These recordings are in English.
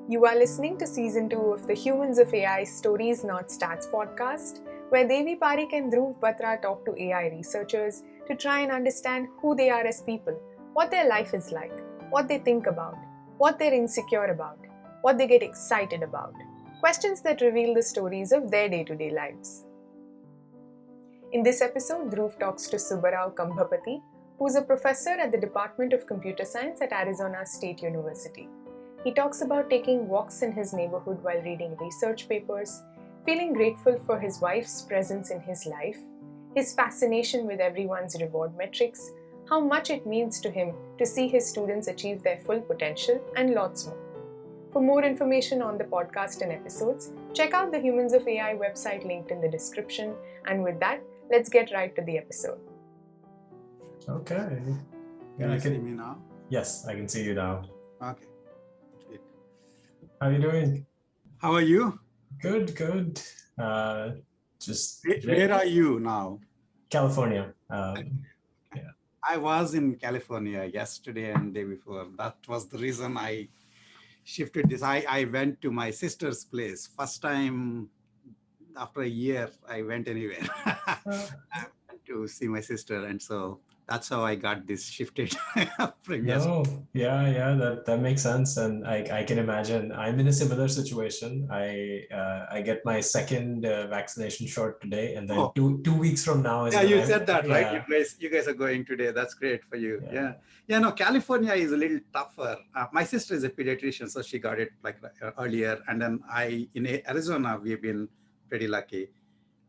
You are listening to Season 2 of the Humans of AI Stories Not Stats podcast, where Devi Parikh and Dhruv Batra talk to AI researchers to try and understand who they are as people, what their life is like, what they think about, what they're insecure about, what they get excited about. Questions that reveal the stories of their day-to-day lives. In this episode, Dhruv talks to Subbarao Kambhampati, who is a professor at the Department of Computer Science at Arizona State University. He talks about taking walks in his neighborhood while reading research papers, feeling grateful for his wife's presence in his life, his fascination with everyone's reward metrics, how much it means to him to see his students achieve their full potential, and lots more. For more information on the podcast and episodes, check out the Humans of AI website linked in the description. And with that, let's get right to the episode. Okay. Can you see me now? Yes, I can see you now. Okay. Good. How are you doing? How are you? Good. Where are you now? California. I was in California yesterday and day before. That was the reason I shifted this. I went to my sister's place. First time after a year, I went anywhere to see my sister. And so that's how I got this shifted previous. No, yeah, that makes sense, and I can imagine. I'm in a similar situation. I get my second vaccination shot today, and then two weeks from now is. Yeah, you said that, right? You guys are going today. That's great for you. Yeah. No, California is a little tougher. My sister is a pediatrician, so she got it like earlier, and then in Arizona we've been pretty lucky,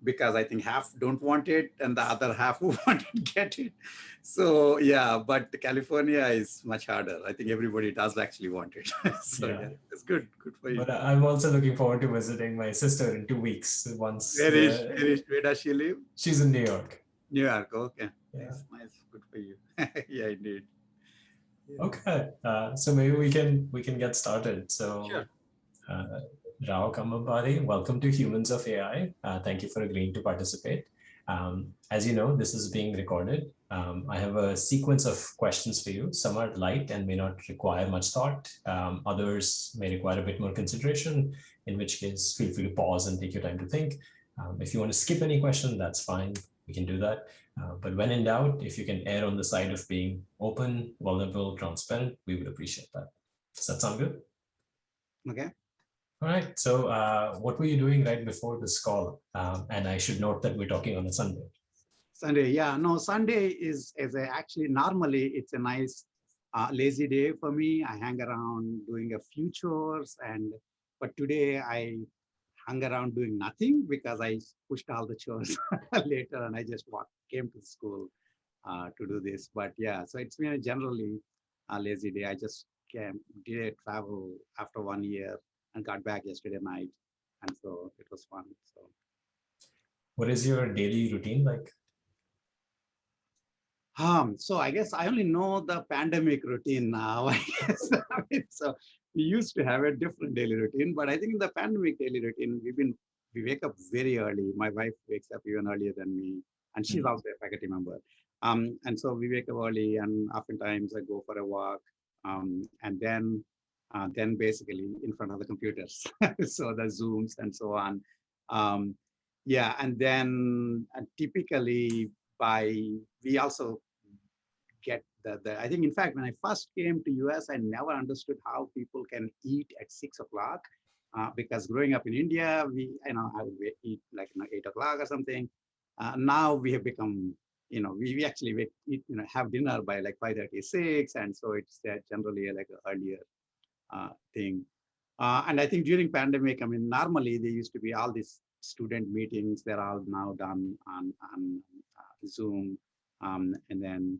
because I think half don't want it and the other half who want to get it. So yeah, but California is much harder. I think everybody does actually want it. So yeah, it's good for you. But I'm also looking forward to visiting my sister in 2 weeks. Once. Where does she live? She's in New York. New York, okay. Yeah. Nice, good for you. Yeah, indeed. Yeah. Okay, so maybe we can get started. So. Sure. Rao Kambhampati, welcome to Humans of AI. Thank you for agreeing to participate. As you know, this is being recorded. I have a sequence of questions for you. Some are light and may not require much thought. Others may require a bit more consideration, in which case feel free to pause and take your time to think. If you want to skip any question, that's fine. We can do that. But when in doubt, if you can err on the side of being open, vulnerable, transparent, we would appreciate that. Does that sound good? Okay. All right. So what were you doing right before this call? And I should note that we're talking on a Sunday. Sunday, yeah. No, Sunday is actually normally it's a nice lazy day for me. I hang around doing a few chores, but today I hung around doing nothing because I pushed all the chores later and I just came to school to do this. But yeah, so it's been generally a lazy day. I just did a travel after 1 year and got back yesterday night, and so it was fun. So, what is your daily routine like? So I guess I only know the pandemic routine now. I guess so we used to have a different daily routine, but I think in the pandemic daily routine, we wake up very early. My wife wakes up even earlier than me, and she's also a faculty member. And so we wake up early, and oftentimes I go for a walk, and then basically in front of the computers, so the Zooms and so on. Yeah, and then typically we also get I think, in fact, when I first came to US, I never understood how people can eat at 6 o'clock, because growing up in India, I would eat like 8 o'clock or something. Now we have become, we actually have dinner by like 5:36, and so it's generally like an earlier thing. And I think during pandemic, I mean, normally there used to be all these student meetings. They're all now done on Zoom. And then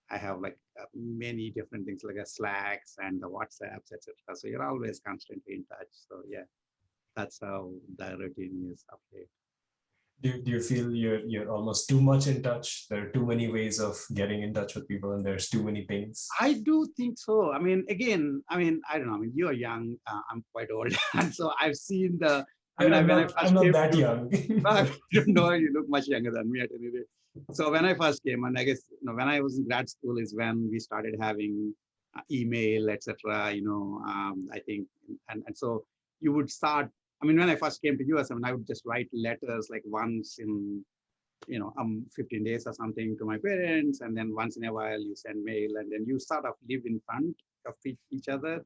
I have like many different things like a Slacks and the WhatsApps, etc. So you're always constantly in touch. So yeah, that's how the routine is updated. Do you feel you're almost too much in touch? There are too many ways of getting in touch with people, and there's too many pings. I do think so. I mean, again, I don't know. I mean, you're young. I'm quite old, and so I've seen the. I'm not that young. I don't know. You look much younger than me at any rate. So when I first came, and I guess when I was in grad school is when we started having email, etc. I think and so you would start. I mean, when I first came to US, I mean, I would just write letters like once in 15 days or something to my parents, and then once in a while you send mail, and then you sort of live in front of each other.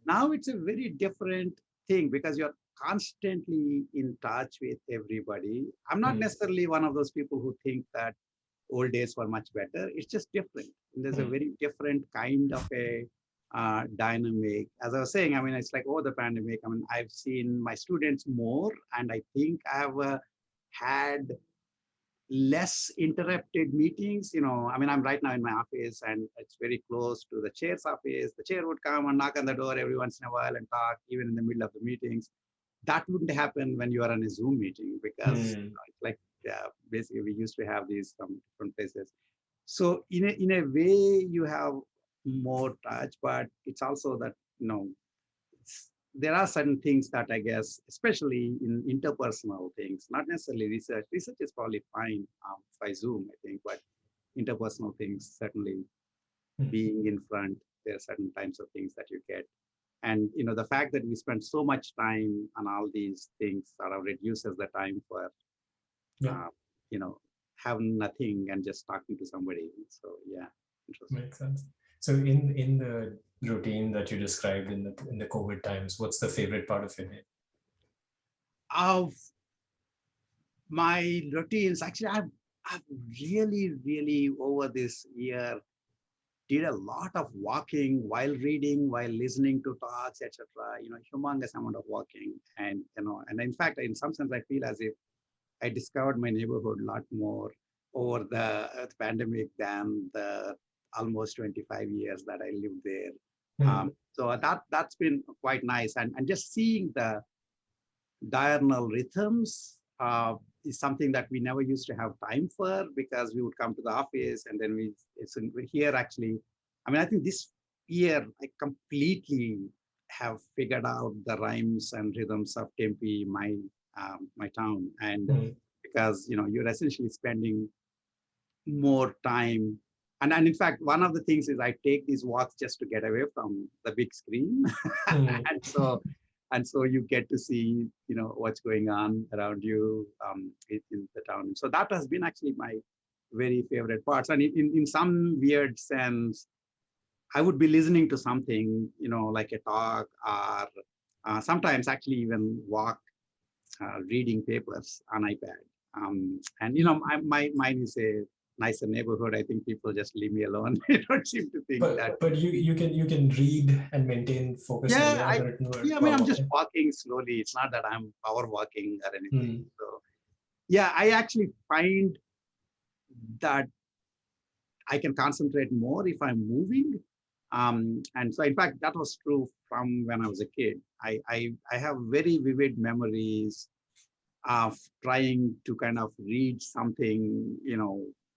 Now it's a very different thing because you're constantly in touch with everybody. I'm not necessarily one of those people who think that old days were much better. It's just different. There's a very different kind of a dynamic. As I was saying, I mean, it's like, the pandemic, I mean, I've seen my students more, and I think I've had less interrupted meetings. I mean, I'm right now in my office and it's very close to the chair's office. The chair would come and knock on the door every once in a while and talk, even in the middle of the meetings. That wouldn't happen when you are on a Zoom meeting because like basically we used to have these from different places. So in a way you have more touch, but it's also that, there are certain things that I guess, especially in interpersonal things, not necessarily research. Research is probably fine by Zoom, I think, but interpersonal things, certainly being in front, there are certain types of things that you get. And, the fact that we spend so much time on all these things sort of reduces the time for, having nothing and just talking to somebody. So, yeah, interesting. Makes sense. So in the routine that you described in the COVID times, what's the favorite part of your day? Of my routines, actually, I've really over this year did a lot of walking while reading, while listening to talks, etc. Humongous amount of walking, and and in fact, in some sense, I feel as if I discovered my neighborhood a lot more over the pandemic than the almost 25 years that I lived there. So that's been quite nice, and just seeing the diurnal rhythms is something that we never used to have time for because we would come to the office and then we're here actually. I mean, I think this year I completely have figured out the rhymes and rhythms of Tempe, my town, and because you're essentially spending more time. And in fact, one of the things is I take these walks just to get away from the big screen. and so you get to see, what's going on around you in the town. So that has been actually my very favorite parts. And in some weird sense, I would be listening to something, like a talk or sometimes actually even walk reading papers on iPad. And mine is a nicer neighborhood. I think people just leave me alone. They don't seem to think that. But you can read and maintain focus. Yeah, I mean, I'm just walking slowly. It's not that I'm power walking or anything. So yeah, I actually find that I can concentrate more if I'm moving. And so in fact, that was true from when I was a kid. I have very vivid memories of trying to kind of read something,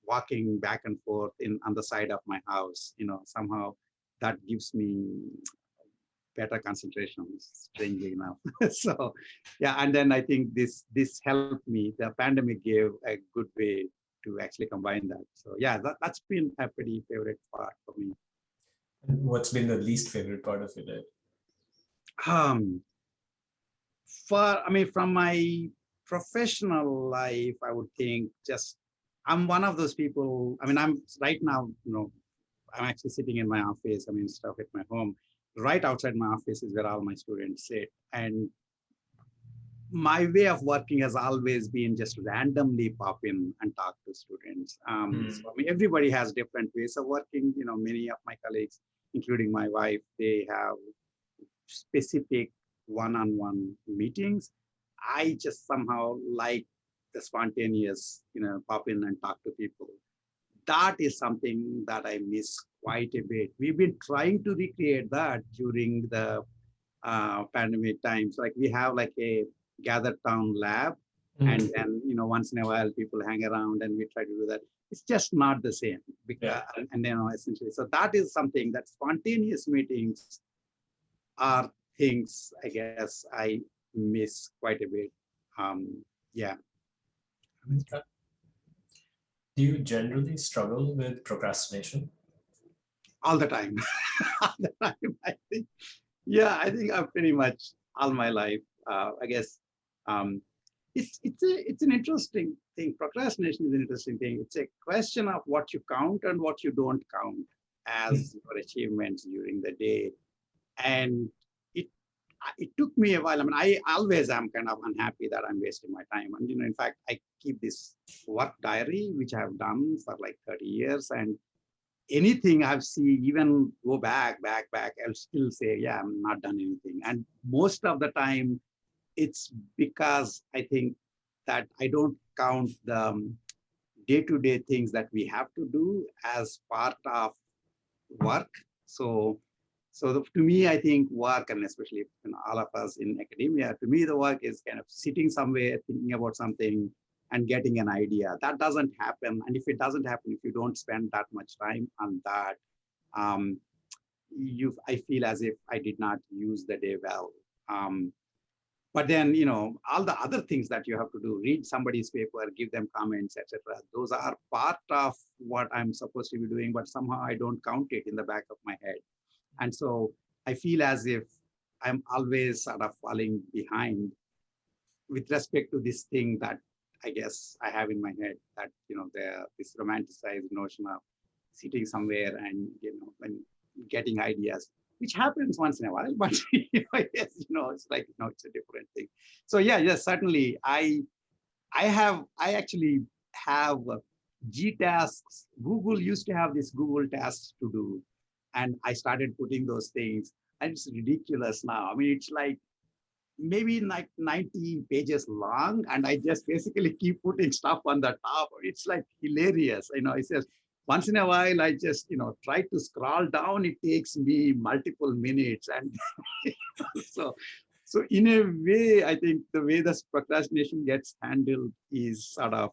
walking back and forth on the side of my house, somehow that gives me better concentration, strangely enough. So yeah, and then I think this helped me. The pandemic gave a good way to actually combine that. So yeah, that's been a pretty favorite part for me. What's been the least favorite part of your day? From my professional life, I would think I'm one of those people. I mean, I'm right now, I'm actually sitting in my office. I mean, stuff at my home. Right outside my office is where all my students sit. And my way of working has always been just randomly pop in and talk to students. So, I mean, everybody has different ways of working. Many of my colleagues, including my wife, they have specific one-on-one meetings. I just somehow like the spontaneous, pop in and talk to people. That is something that I miss quite a bit. We've been trying to recreate that during the pandemic times. Like we have like a gathered town lab, and then once in a while people hang around and we try to do that. It's just not the same because, and essentially, so that is something that spontaneous meetings are things I guess I miss quite a bit. Yeah. Do you generally struggle with procrastination? All the time. All the time, I think. Yeah, I think I've pretty much all my life. I guess um, it's an interesting thing. Procrastination is an interesting thing. It's a question of what you count and what you don't count as your achievements during the day. And it it took me a while. I mean, I always am kind of unhappy that I'm wasting my time. And in fact, I keep this work diary which I have done for like 30 years, and anything I've seen, even go back, I'll still say, yeah, I'm not done anything. And most of the time, it's because I think that I don't count the day-to-day things that we have to do as part of work. So, to me, I think work, and especially all of us in academia, to me, the work is kind of sitting somewhere, thinking about something and getting an idea. That doesn't happen. And if it doesn't happen, if you don't spend that much time on that, um, I feel as if I did not use the day well. But then, all the other things that you have to do, read somebody's paper, give them comments, etc. Those are part of what I'm supposed to be doing, but somehow I don't count it in the back of my head. And so I feel as if I'm always sort of falling behind with respect to this thing that I guess I have in my head, that, this romanticized notion of sitting somewhere and, when getting ideas, which happens once in a while, but yes, it's like, it's a different thing. So yeah, yes, certainly I actually have G tasks. Google used to have this Google tasks to do, and I started putting those things, and it's ridiculous now. I mean, it's like maybe like 90 pages long, and I just basically keep putting stuff on the top. It's like hilarious. It says once in a while I just, try to scroll down. It takes me multiple minutes. And so in a way, I think the way the procrastination gets handled is sort of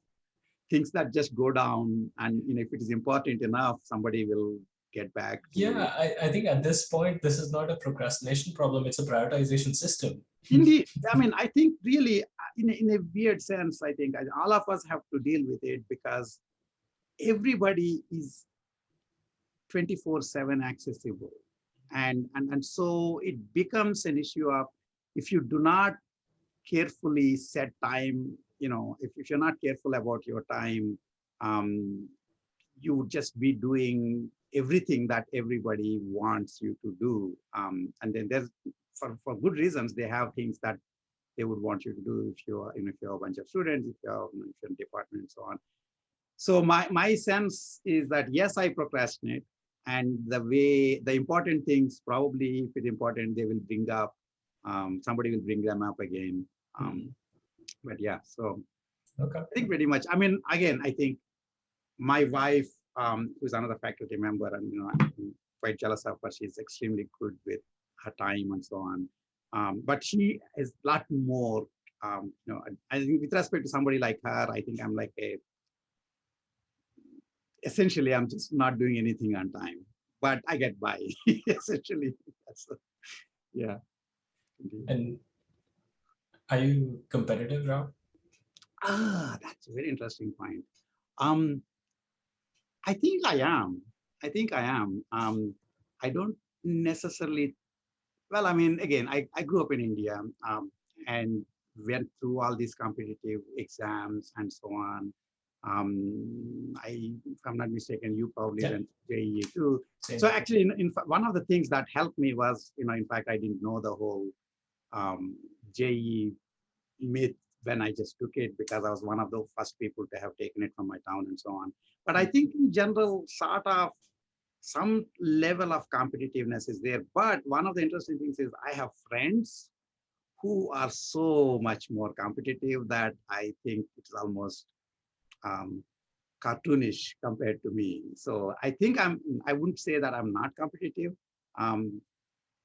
things that just go down, and if it is important enough, somebody will get back to you. Yeah, I think at this point, this is not a procrastination problem, it's a prioritization system. Indeed, I mean, I think really, in a weird sense, I think all of us have to deal with it because everybody is 24/7 accessible, and so it becomes an issue of, if you do not carefully set time, if you're not careful about your time, um, you would just be doing everything that everybody wants you to do. And then there's, for good reasons, they have things that they would want you to do if you're, if you're a bunch of students, if you're, if you're in department and so on. So my sense is that yes, I procrastinate, and the important things, probably if it's important, they will bring up, somebody will bring them up again. But yeah, so Okay. I think pretty much, I mean, again, I think my wife, who's another faculty member, and I'm quite jealous of her. She's extremely good with her time and so on. But she is a lot more, I think with respect to somebody like her, I think I'm like essentially, I'm just not doing anything on time, but I get by. Essentially, yeah. Indeed. And are you competitive, Rao? That's a very interesting point. Um, I think I am. I think I am. I don't necessarily. Well, I mean, again, I grew up in India, and went through all these competitive exams and so on. If I'm not mistaken, you probably went to JEE too. Same. So actually, in fact, one of the things that helped me was, in fact, I didn't know the whole JEE myth when I just took it, because I was one of the first people to have taken it from my town and so on. But I think in general, sort of some level of competitiveness is there. But one of the interesting things is I have friends who are so much more competitive that I think it's almost um, cartoonish compared to me. So I wouldn't say that I'm not competitive. Um,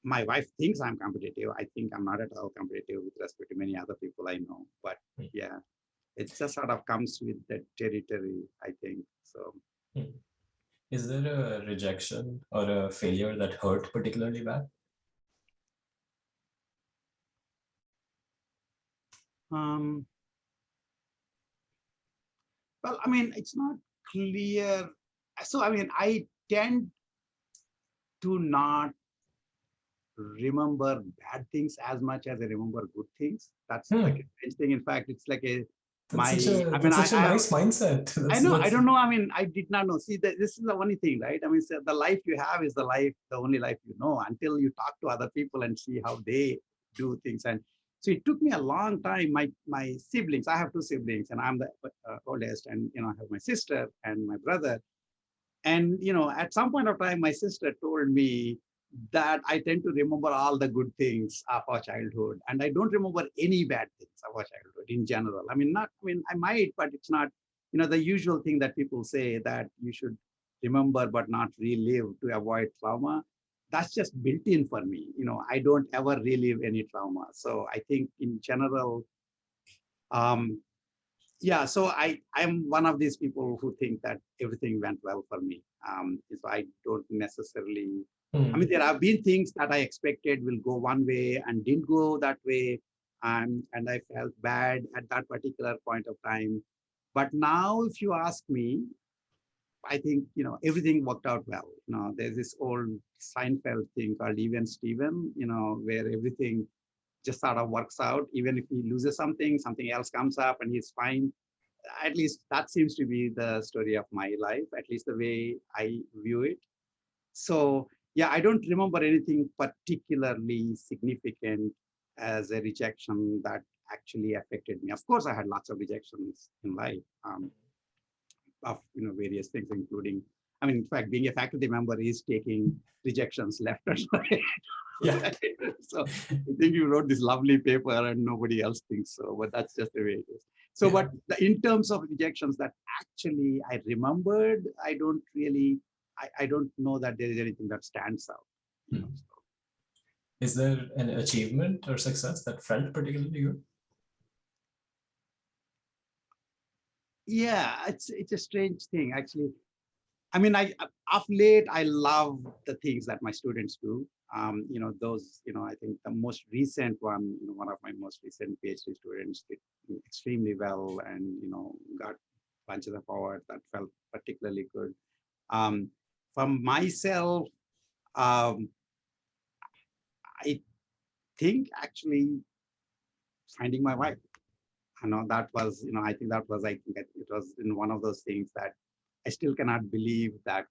my wife thinks I'm competitive. I think I'm not at all competitive with respect to many other people I know. But yeah, it just sort of comes with the territory, I think. So. Is there a rejection or a failure that hurt particularly bad? Um, well, I mean, it's not clear. So, I mean, I tend to not remember bad things as much as I remember good things. That's like Hmm. a strange thing. In fact, it's like a That's my. such a I mean, that's such a nice mindset. I That's know. I that's don't know. I mean, I did not know. See, this is the only thing, right? I mean, so the life you have is the life, the only life you know, until you talk to other people and see how they do things. And so it took me a long time. My siblings, I have two siblings, and I'm the oldest, and I have my sister and my brother. And at some point of time, my sister told me that I tend to remember all the good things of our childhood, and I don't remember any bad things of our childhood in general. I mean, not. I mean, I might, but it's not. The usual thing that people say that you should remember but not relive to avoid trauma. That's just built in for me. I don't ever relive any trauma. So I think in general, um, yeah, so I'm one of these people who think that everything went well for me. So I don't necessarily. I mean, hmm. there have been things that I expected will go one way and didn't go that way, and I felt bad at that particular point of time. But now, if you ask me, I think everything worked out well. There's this old Seinfeld thing called Even Steven. Where everything just sort of works out. Even if he loses something, something else comes up, and he's fine. At least that seems to be the story of my life, at least the way I view it. So yeah, I don't remember anything particularly significant as a rejection that actually affected me. Of course, I had lots of rejections in life, of various things, including, I mean, in fact, being a faculty member is taking rejections left and right. Yeah. So I think you wrote this lovely paper and nobody else thinks so, but that's just the way it is. So, Yeah. but in terms of rejections that actually I remembered, I don't really, I don't know that there is anything that stands out. Hmm. So. Is there an achievement or success that felt particularly good? Yeah, it's a strange thing actually. I mean, of late, I love the things that my students do. Those, I think the most recent one, one of my most recent PhD students did extremely well and, got bunches of awards that felt particularly good. Um, for myself, um, I think actually finding my wife. That was, I think that was, I think it was in one of those things that I still cannot believe that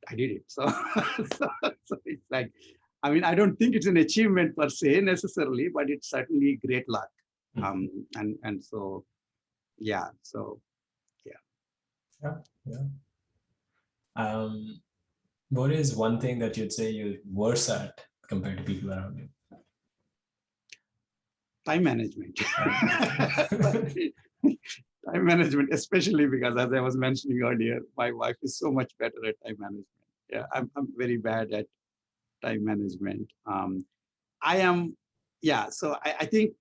I did it. So, so it's like, I mean, I don't think it's an achievement per se necessarily, but it's certainly great luck. Hmm. And so, yeah. So, yeah. Yeah. Yeah. Um, what is one thing that you'd say you're worse at compared to people around you? Time management. Time management. Time management, especially because, as I was mentioning earlier, my wife is so much better at time management. Yeah, I'm very bad at time management. I am, yeah. So I think,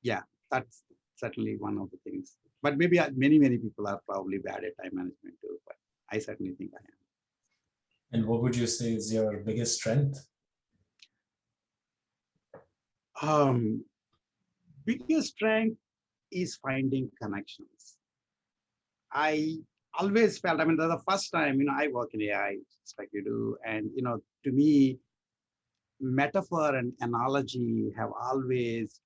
yeah, that's certainly one of the things. But maybe many people are probably bad at time management too. But I certainly think I And what would you say is your biggest strength? am. Biggest strength is finding connections. I always felt, I mean, the first time, I work in AI, just like you do. And, to me, metaphor and analogy have always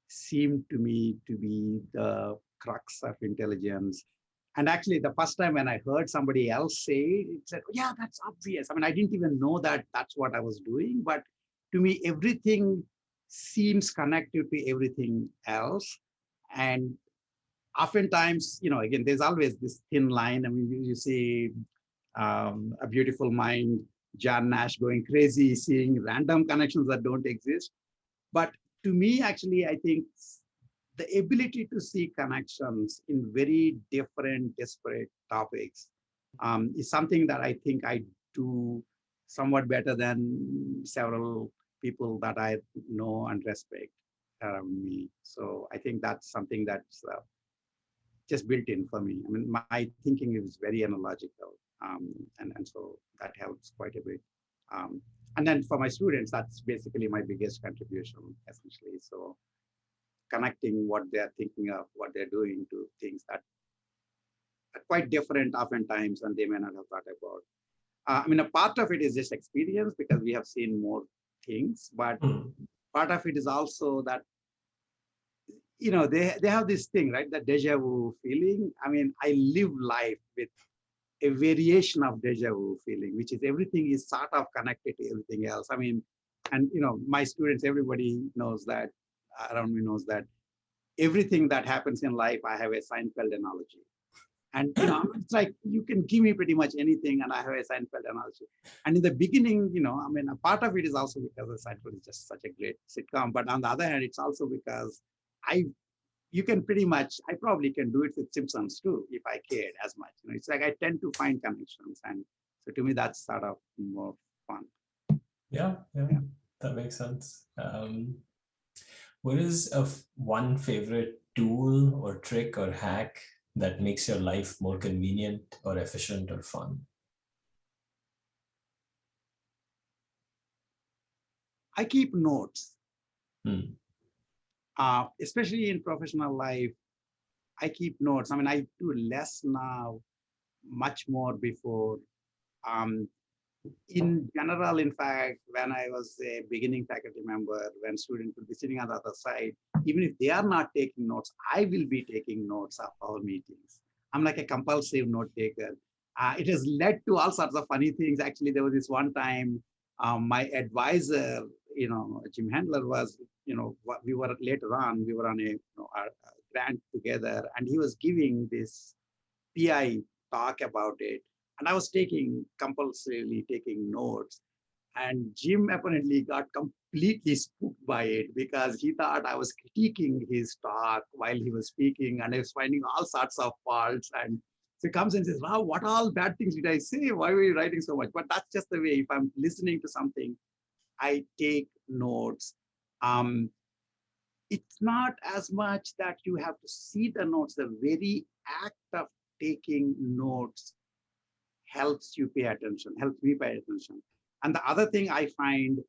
seemed to me to be the crux of intelligence. And actually, the first time when I heard somebody else say it, it said, "Oh, yeah, that's obvious." I mean, I didn't even know that that's what I was doing. But to me, everything seems connected to everything else. And oftentimes, again, there's always this thin line. I mean, you see A Beautiful Mind, John Nash going crazy, seeing random connections that don't exist. But to me, actually, I think the ability to see connections in very different, disparate topics is something that I think I do somewhat better than several people that I know and respect around me. So I think that's something that's just built in for me. I mean, my thinking is very analogical, and so that helps quite a bit. Um, and then for my students, that's basically my biggest contribution, essentially. So connecting what they're thinking of, what they're doing to things that are quite different oftentimes, and they may not have thought about. I mean, a part of it is just experience because we have seen more things, but Hmm. part of it is also that, they have this thing, right? The deja vu feeling. I mean, I live life with a variation of deja vu feeling, which is everything is sort of connected to everything else. I mean, and my students, everybody knows that, around me knows that everything that happens in life, I have a Seinfeld analogy. And it's like you can give me pretty much anything, and I have a Seinfeld analogy. And in the beginning, I mean, a part of it is also because the Seinfeld is just such a great sitcom. But on the other hand, it's also because I you can pretty much, I probably can do it with Simpsons too, if I cared as much. It's like I tend to find connections. And so to me, that's sort of more fun. Yeah, yeah, Yeah. that makes sense. What is one favorite tool or trick or hack that makes your life more convenient or efficient or fun? I keep notes, Hmm. especially in professional life. I keep notes. I mean, I do less now, much more before. Um, in general, in fact, when I was a beginning faculty member, when students will be sitting on the other side, even if they are not taking notes, I will be taking notes of our meetings. I'm like a compulsive note taker. It has led to all sorts of funny things. Actually, there was this one time, my advisor, Jim Handler was, we were later on, we were on a grant together, and he was giving this PI talk about it. And I was compulsively taking notes. And Jim apparently got completely spooked by it because he thought I was critiquing his talk while he was speaking, and I was finding all sorts of faults. And so he comes and says, "Wow, what all bad things did I say? Why were you writing so much?" But that's just the way. If I'm listening to something, I take notes. Um, it's not as much that you have to see the notes, the very act of taking notes helps you pay attention, helps me pay attention. And the other thing I find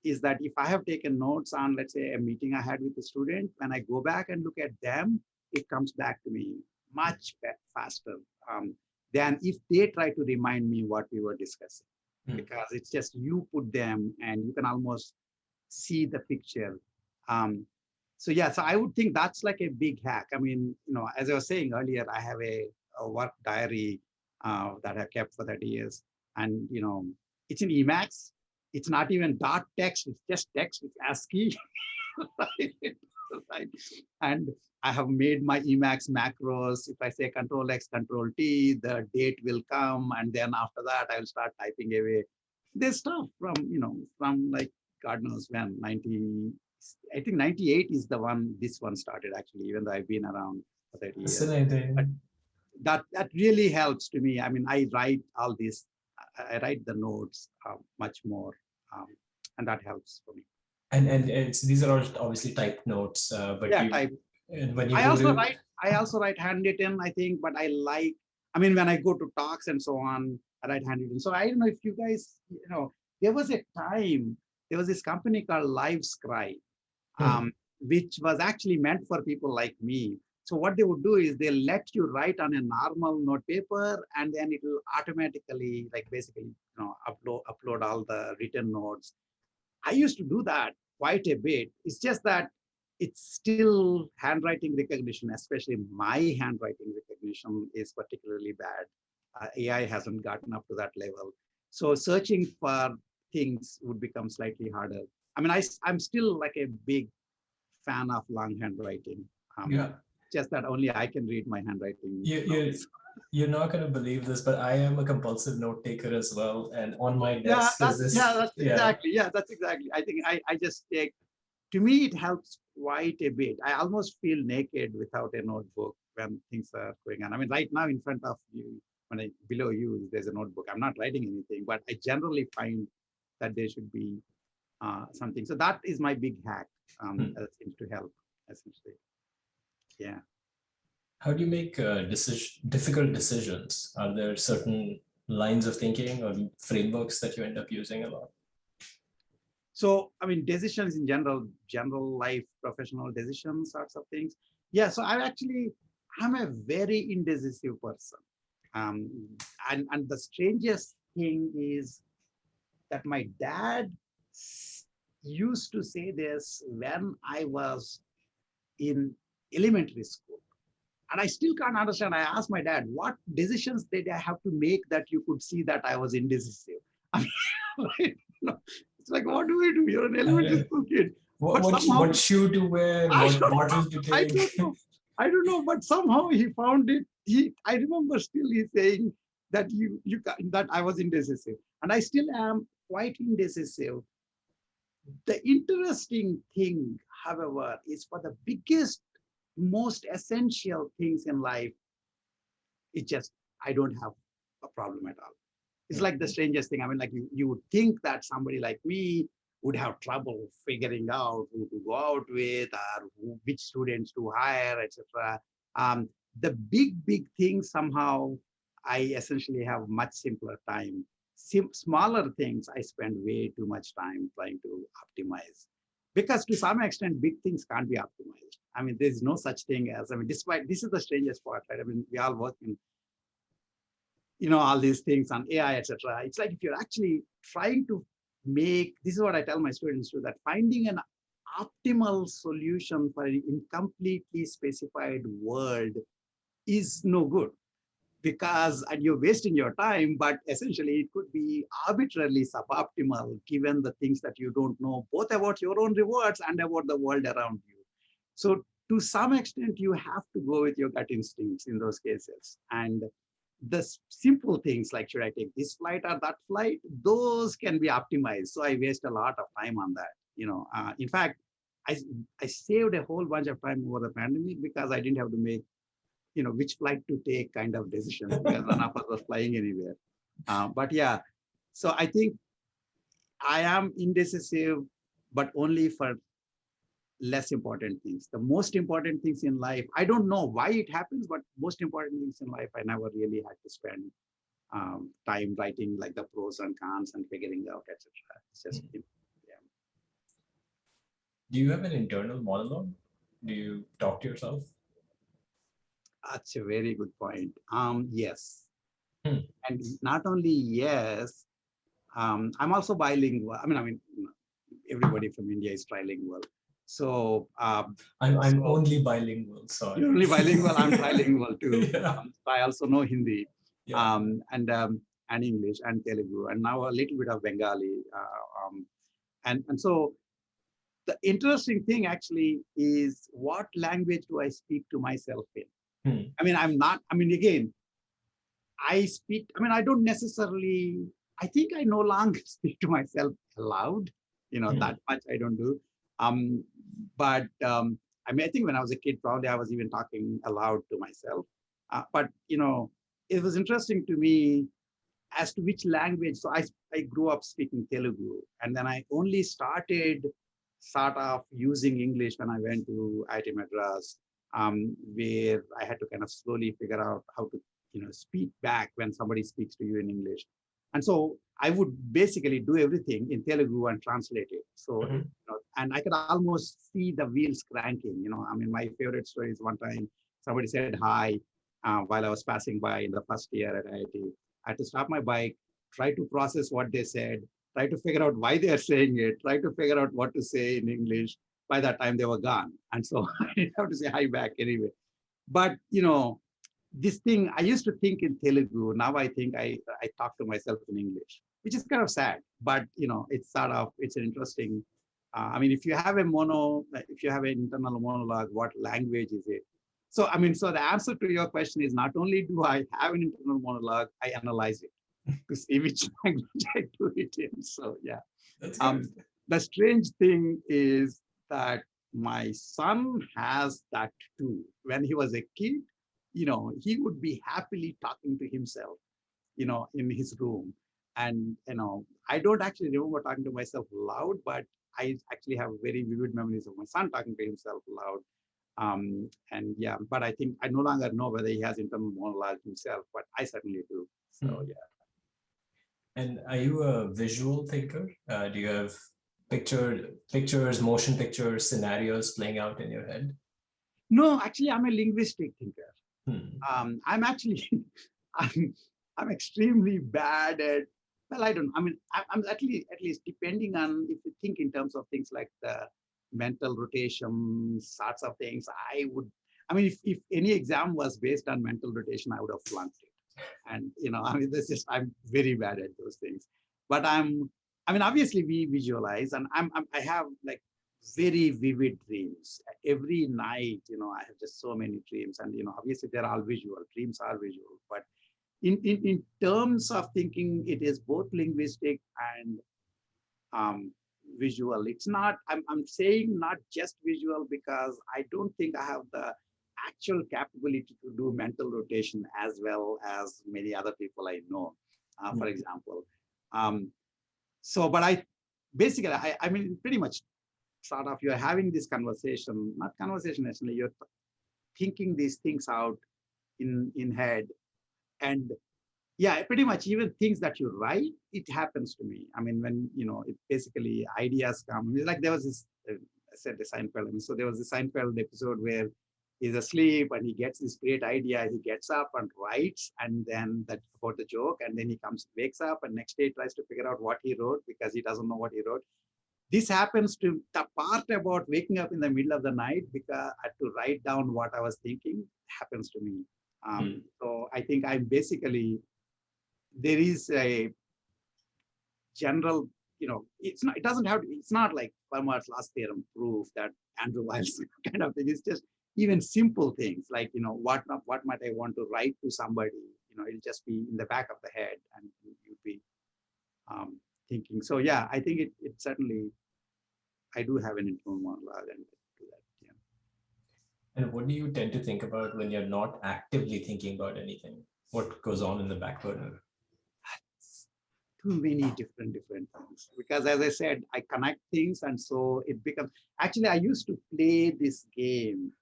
is that if I have taken notes on, let's say, a meeting I had with a student, when I go back and look at them, it comes back to me much faster than if they try to remind me what we were discussing. Hmm. Because it's just you put them and you can almost see the picture. Um, so yeah, so I would think that's like a big hack. I mean, as I was saying earlier, I have a work diary that I kept for 30 years, and it's in Emacs. It's not even dot text; it's just text with ASCII, right? Right. And I have made my Emacs macros. If I say Control X, Control T, the date will come, and then after that, I will start typing away. There's stuff from like God knows when 90. I think 98 is the one. This one started actually, even though I've been around for 30 years. But Fascinating. that really helps to me. I mean, I write all this. I write the notes much more, um, and that helps for me. And these are all obviously typed notes, but Yeah, you type. and when you I do also re write. I also write handwritten, I think, but I like. I mean, when I go to talks and so on, I write handwritten. So I don't know if you guys, there was a time. There was this company called LiveScribe, Hmm. which was actually meant for people like me. So what they would do is they let you write on a normal note paper, and then it will automatically, like basically, upload all the written notes. I used to do that quite a bit. It's just that it's still handwriting recognition, especially my handwriting recognition is particularly bad. AI hasn't gotten up to that level. So searching for things would become slightly harder. I mean, I'm still like a big fan of long handwriting. Yeah, Just that only I can read my handwriting you you notes. you're not going to believe this, but I am a compulsive note taker as well. And on my Yeah, desk, there's this. that's Yeah, exactly. Yeah, that's exactly. I think I just take, to me, it helps quite a bit. I almost feel naked without a notebook when things are going on. I mean, right now in front of you, below you, there's a notebook. I'm not writing anything, but I generally find that there should be something. So that is my big hack. Hmm. That seems to help essentially. Yeah. How do you make difficult decisions? Are there certain lines of thinking or frameworks that you end up using a lot? So, I mean, decisions in general life, professional decisions, sorts of things. Yeah. So I'm a very indecisive person. Um, and the strangest thing is that my dad used to say this when I was in elementary school. And I still can't understand. I asked my dad, what decisions did I have to make that you could see that I was indecisive? I mean, like, it's like, what do we do? You're an elementary school kid. But somehow, what shoe to wear, I what don't, bottle to I take. don't know. I don't know, but somehow he found it. I remember still he saying that that I was indecisive, and I still am quite indecisive. The interesting thing, however, is for the biggest, most essential things in life, it's just I don't have a problem at all. It's like the strangest thing. I mean, like you would think that somebody like me would have trouble figuring out who to go out with or which students to hire, etc. The big things somehow I essentially have much simpler time. Smaller things I spend way too much time trying to optimize because to some extent big things can't be optimized. I mean, there's no such thing as, I mean, despite this is the strangest part, right? I mean, we all work in all these things on AI, etc. It's like if you're actually trying to make, this is what I tell my students too, that finding an optimal solution for an incompletely specified world is no good because and you're wasting your time, but essentially it could be arbitrarily suboptimal given the things that you don't know, both about your own rewards and about the world around you. So to some extent, you have to go with your gut instincts in those cases. And the simple things like, should I take this flight or that flight? Those can be optimized. So I waste a lot of time on that. In fact, I, I saved a whole bunch of time over the pandemic because I didn't have to make, which flight to take kind of decisions because none of us was flying anywhere. But yeah, so I think I am indecisive, but only for less important things. The most important things in life, I don't know why it happens, but most important things in life, I never really had to spend time writing like the pros and cons and figuring out, etc. It's just, yeah. Do you have an internal monologue? Do you talk to yourself? That's a very good point. Yes. Hmm. And not only yes, I'm also bilingual. I mean, everybody from India is trilingual. So I'm only bilingual. Sorry. you're only bilingual. I'm trilingual too. Yeah. I also know Hindi Yeah. And English and Telugu and now a little bit of Bengali. And so the interesting thing actually is what language do I speak to myself in? Hmm. I mean, again, I speak, I don't necessarily, I think I no longer speak to myself aloud, that much I don't do. But I think when I was a kid, probably I was even talking aloud to myself. But it was interesting to me as to which language. So I grew up speaking Telugu, and then I only started sort of using English when I went to IIT Madras, where I had to kind of slowly figure out how to speak back when somebody speaks to you in English. And so I would basically do everything in Telugu and translate it. So, and I could almost see the wheels cranking. My favorite story is one time somebody said hi while I was passing by in the first year at IIT. I had to stop my bike, try to process what they said, try to figure out why they are saying it, try to figure out what to say in English. By that time, they were gone. And so I didn't have to say hi back anyway. But, this thing, I used to think in Telugu. Now I think I talk to myself in English, which is kind of sad. But, it's an interesting, if you have if you have an internal monologue, what language is it? So, so the answer to your question is not only do I have an internal monologue, I analyze it to see which language I do it in. So, yeah. That's good. The strange thing is that my son has that too. When he was a kid, he would be happily talking to himself, in his room. And, I don't actually remember talking to myself loud, but I actually have very vivid memories of my son talking to himself loud. And yeah, but I think I no longer know whether he has internal monologue himself, but I certainly do. So, yeah. And are you a visual thinker? Do you have pictures, motion pictures, scenarios playing out in your head? No, actually, I'm a linguistic thinker. I'm actually, I'm extremely bad at Well, I don't. I mean, I'm at least depending on if you think in terms of things like the mental rotation sorts of things. I would. I mean, if any exam was based on mental rotation, I would have flunked it. And I mean, this is I'm very bad at those things. But I mean, obviously we visualize, and I have like very vivid dreams every night. I have just so many dreams, and obviously they're all visual. Dreams are visual, but in terms of thinking, it is both linguistic and um, visual. It's not, I'm saying not just visual because I don't think I have the actual capability to do mental rotation as well as many other people I know, for example. Um, so, but basically, I mean, pretty much sort of you're having this conversation, not conversation actually, you're thinking these things out in head. And yeah, pretty much even things that you write, it happens to me. I mean, when it basically ideas come. It's like there was this I said the Seinfeld. I mean, so there was this Seinfeld episode where he's asleep and he gets this great idea. He gets up and writes, and then that about the joke, and then he wakes up, and next day tries to figure out what he wrote because he doesn't know what he wrote. This happens to the part about waking up in the middle of the night because I had to write down what I was thinking happens to me. So I think I'm basically there is a general, it doesn't have to, it's not like Fermat's last theorem proof that Andrew Wiles kind of thing. It's just even simple things like, what might I want to write to somebody? It'll just be in the back of the head and you'd be thinking. So yeah, I think it certainly, I do have an internal monologue and do that. Yeah. And what do you tend to think about when you're not actively thinking about anything? What goes on in the back burner? Too many different things, because as I said, I connect things, and so it becomes, actually I used to play this game.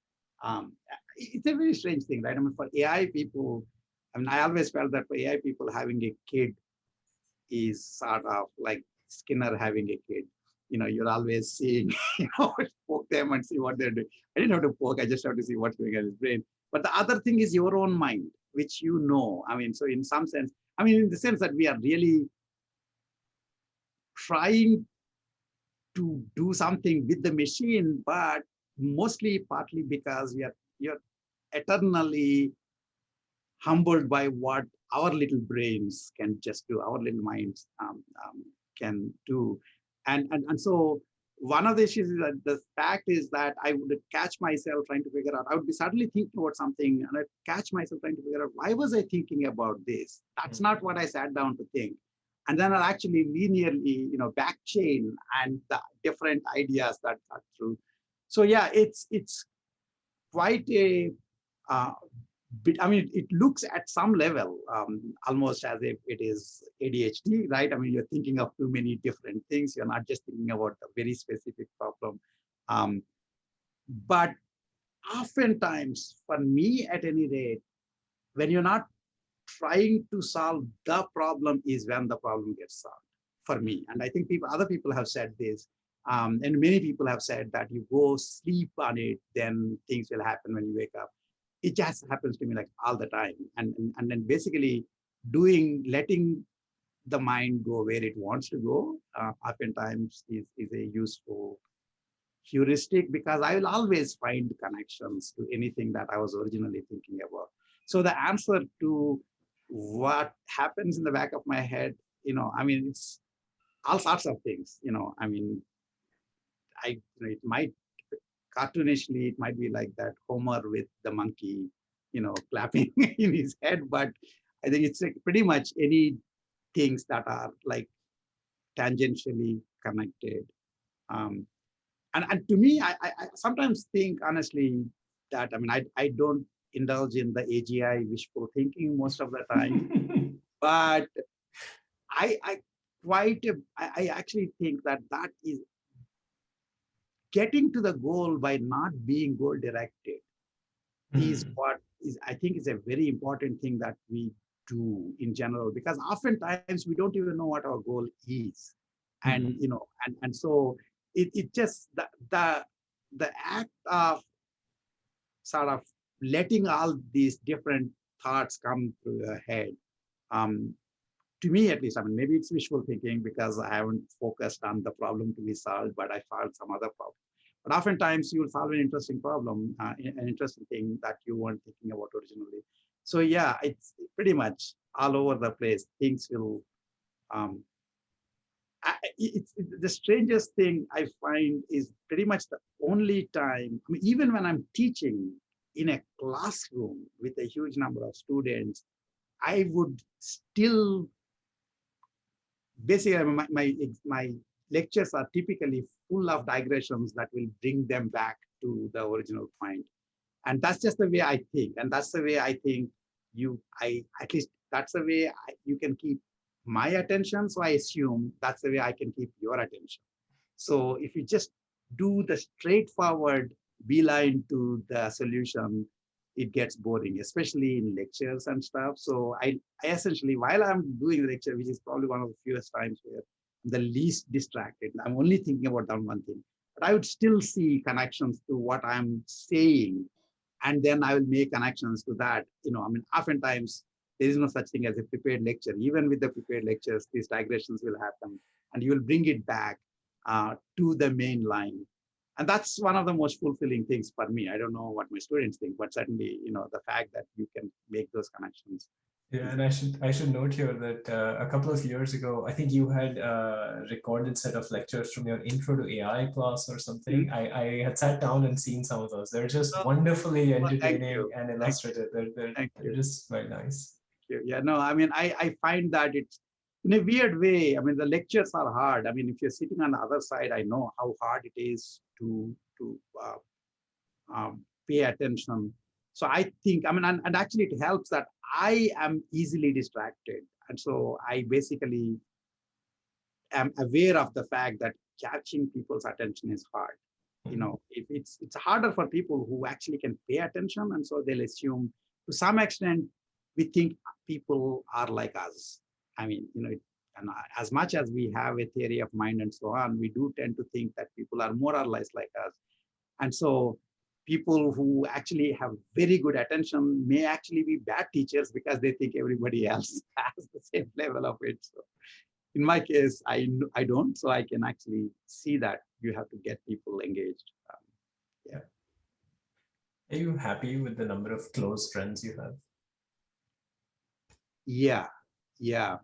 It's a very strange thing, right? I mean, for AI people, I mean, I always felt that for AI people, having a kid is sort of like Skinner having a kid. You're always seeing, poke them and see what they're doing. I didn't have to poke, I just have to see what's going on in his brain. But the other thing is your own mind, which I mean, so in some sense, I mean, in the sense that we are really trying to do something with the machine, but mostly partly because you're eternally humbled by what our little brains can just do, our little minds can do. And so one of the issues is that the fact is that I would catch myself trying to figure out, I would be suddenly thinking about something and I'd catch myself trying to figure out, why was I thinking about this? That's not what I sat down to think. And then I'll actually linearly, back chain and the different ideas that cut through. So yeah, it's quite a bit. I mean, it looks at some level almost as if it is ADHD, right? I mean, you're thinking of too many different things. You're not just thinking about a very specific problem. But oftentimes, for me at any rate, when you're not trying to solve the problem is when the problem gets solved for me. And I think other people have said this, and many people have said that you go sleep on it, then things will happen when you wake up. It just happens to me like all the time. And then basically letting the mind go where it wants to go, oftentimes is a useful heuristic, because I will always find connections to anything that I was originally thinking about. So the answer to what happens in the back of my head, I mean, it's all sorts of things, I mean, it might, cartoonishly, it might be like that Homer with the monkey, clapping in his head, but I think it's like pretty much any things that are like tangentially connected. And to me, I sometimes think honestly that, I mean, I don't indulge in the AGI wishful thinking most of the time, but I I actually think that is getting to the goal by not being goal directed is what is, I think, is a very important thing that we do in general, because oftentimes we don't even know what our goal is. And and so it just the act of sort of letting all these different thoughts come through your head, to me at least, I mean, maybe it's wishful thinking because I haven't focused on the problem to be solved, but I solved some other problem. But oftentimes you will solve an interesting problem, an interesting thing that you weren't thinking about originally. So yeah, it's pretty much all over the place. Things will, um, it's the strangest thing I find is pretty much the only time, I mean, even when I'm teaching in a classroom with a huge number of students, I would still basically my lectures are typically full of digressions that will bring them back to the original point. And that's just the way I think. And that's the way I think at least that's the way you can keep my attention. So I assume that's the way I can keep your attention. So if you just do the straightforward beeline to the solution, it gets boring, especially in lectures and stuff. So I essentially, while I'm doing the lecture, which is probably one of the fewest times where I'm the least distracted, I'm only thinking about that one thing, but I would still see connections to what I'm saying. And then I will make connections to that. I mean, oftentimes there is no such thing as a prepared lecture. Even with the prepared lectures, these digressions will happen and you will bring it back to the main line. And that's one of the most fulfilling things for me. I don't know what my students think, but certainly, the fact that you can make those connections. Yeah, and I should note here that a couple of years ago, I think you had a recorded set of lectures from your intro to AI class or something. I had sat down and seen some of those. They're just wonderfully Well, thank entertaining you. and illustrative. Thank They're you. just very nice. Yeah, no, I mean, I find that it's in a weird way. I mean, the lectures are hard. I mean, if you're sitting on the other side, I know how hard it is to pay attention. So I think, I mean, and actually it helps that I am easily distracted. And so I basically am aware of the fact that catching people's attention is hard. If it's harder for people who actually can pay attention. And so they'll assume to some extent, we think people are like us. I mean, and as much as we have a theory of mind and so on, we do tend to think that people are more or less like us. And so people who actually have very good attention may actually be bad teachers because they think everybody else has the same level of it. So in my case, I don't, so I can actually see that you have to get people engaged. Yeah. Are you happy with the number of close friends you have? Yeah. Yeah.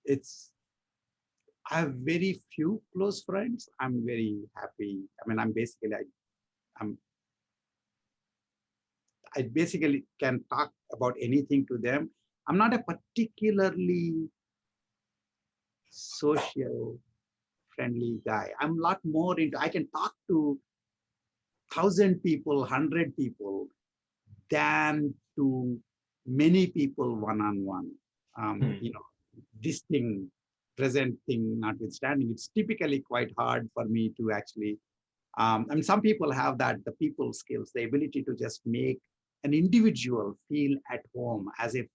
It's I have very few close friends. I'm very happy. I mean, I'm I basically can talk about anything to them. I'm not a particularly social friendly guy. I'm a lot more into, I can talk to 1,000 people, 100 people than to many people one-on-one. This thing, present thing notwithstanding, it's typically quite hard for me to actually, I mean, some people have that, the people skills, the ability to just make an individual feel at home as if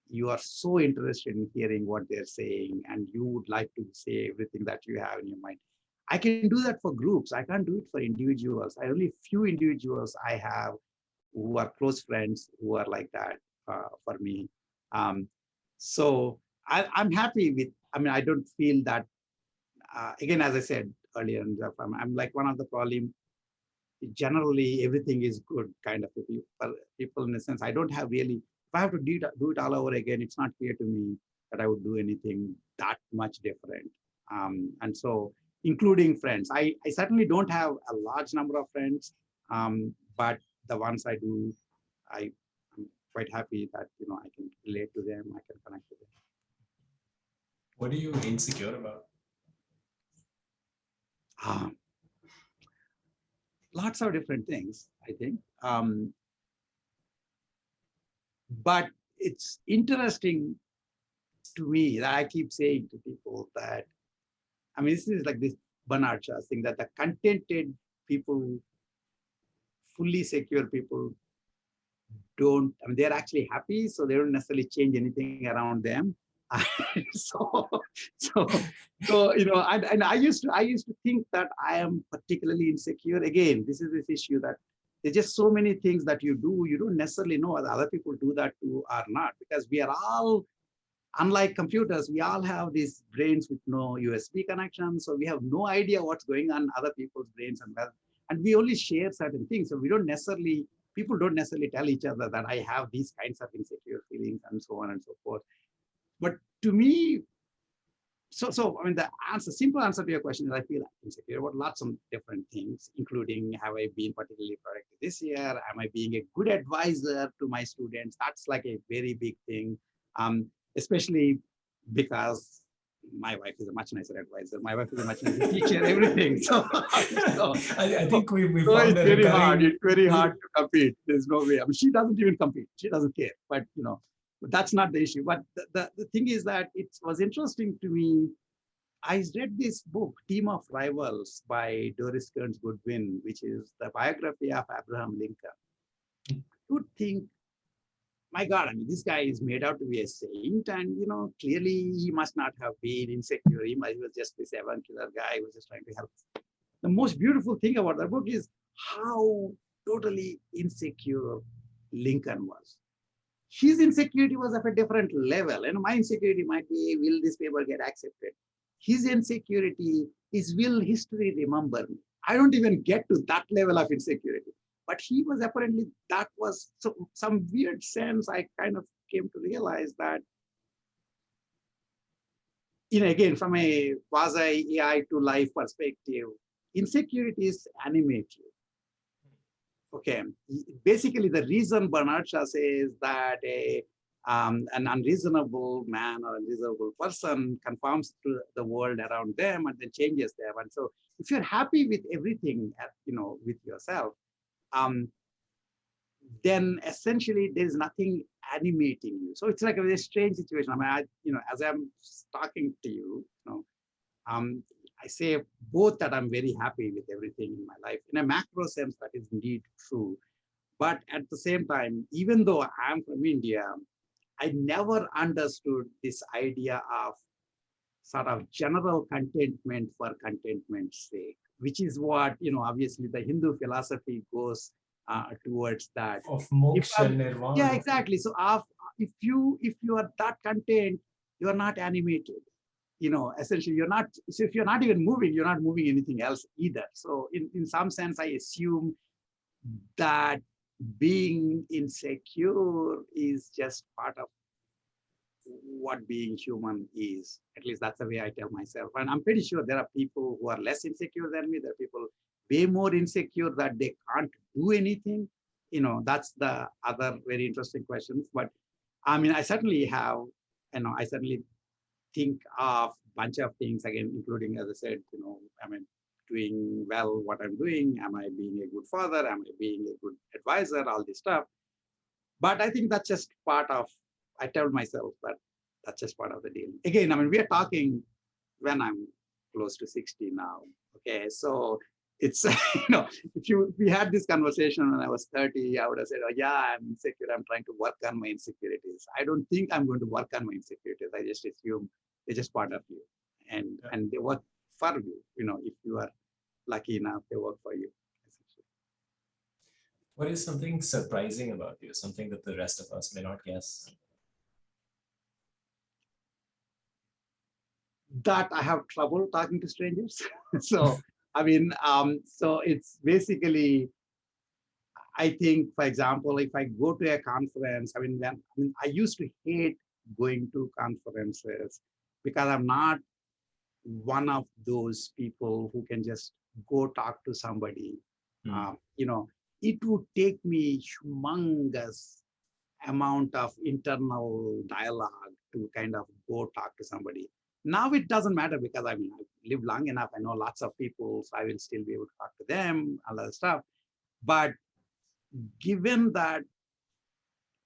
you are so interested in hearing what they're saying and you would like to say everything that you have in your mind. I can do that for groups. I can't do it for individuals. I only few individuals I have who are close friends who are like that for me. So I'm happy with, I mean, I don't feel that, again, as I said earlier, I'm like one of the problem, generally everything is good kind of people in a sense. I don't have really, if I have to do it all over again, it's not clear to me that I would do anything that much different. And so including friends, I certainly don't have a large number of friends, but the ones I do, I'm quite happy that, I can relate to them, I can connect with them. What are you insecure about? Um, Lots of different things, I think. But it's interesting to me that I keep saying to people that, I mean, this is like this Bernard Shaw thing that the contented people, fully secure people don't, I mean, they're actually happy, so they don't necessarily change anything around them. so, so, and I used to think that I am particularly insecure. Again, this is this issue that there's just so many things that you do, you don't necessarily know whether other people do that too or not, because we are all unlike computers, we all have these brains with no USB connection. So we have no idea what's going on in other people's brains and we only share certain things. So we don't necessarily, people don't necessarily tell each other that I have these kinds of insecure feelings and so on and so forth. But to me, so I mean, the simple answer to your question is I feel insecure about lots of different things, including have I been particularly productive this year? Am I being a good advisor to my students? That's like a very big thing, especially because my wife is a much nicer advisor. My wife is a much nicer teacher, everything. So, I think we so found it's a very recurring... hard. It's very hard to compete. There's no way. I mean, she doesn't even compete. She doesn't care. But that's not the issue. But the thing is that it was interesting to me. I read this book, Team of Rivals by Doris Kearns Goodwin, which is the biography of Abraham Lincoln. You would think, my God, I mean, this guy is made out to be a saint, and clearly he must not have been insecure. He was just this avuncular guy who was just trying to help. The most beautiful thing about the book is how totally insecure Lincoln was. His insecurity was of a different level, and my insecurity might be, will this paper get accepted? His insecurity is, will history remember me? I don't even get to that level of insecurity. But he was apparently, that was some weird sense. I kind of came to realize that, again, from a quasi AI to life perspective, insecurities animate you. Okay, basically the reason Bernard Shaw says that an unreasonable man or unreasonable person conforms to the world around them and then changes them. And so if you're happy with everything, with yourself, then essentially there is nothing animating you. So it's like a very strange situation. I mean, as I'm talking to you, I say both that I'm very happy with everything in my life. In a macro sense, that is indeed true. But at the same time, even though I'm from India, I never understood this idea of sort of general contentment for contentment's sake, which is what, obviously the Hindu philosophy goes towards that. Of moksha and nirvana. Yeah, exactly. So if you are that content, you are not animated. Essentially you're not, so if you're not even moving, you're not moving anything else either. So in some sense, I assume that being insecure is just part of what being human is. At least that's the way I tell myself. And I'm pretty sure there are people who are less insecure than me. There are people way more insecure that they can't do anything. That's the other very interesting questions. But I mean, I certainly have, I certainly think of a bunch of things, again, including, as I said, am I doing well what I'm doing? Am I being a good father? Am I being a good advisor? All this stuff. But I think that's just part of, I told myself that that's just part of the deal. Again, I mean, we are talking when I'm close to 60 now. Okay, so it's, if we had this conversation when I was 30, I would have said, oh yeah, I'm insecure. I'm trying to work on my insecurities. I don't think I'm going to work on my insecurities. I just assume they're just part of you, and they work for you. If you are lucky enough, they work for you. What is something surprising about you? Something that the rest of us may not guess? That I have trouble talking to strangers. So, I mean, so it's basically, I think, for example, if I go to a conference, I used to hate going to conferences because I'm not one of those people who can just go talk to somebody. It would take me humongous amount of internal dialogue to kind of go talk to somebody. Now it doesn't matter because I lived long enough. I know lots of people, so I will still be able to talk to them, all that stuff. But given that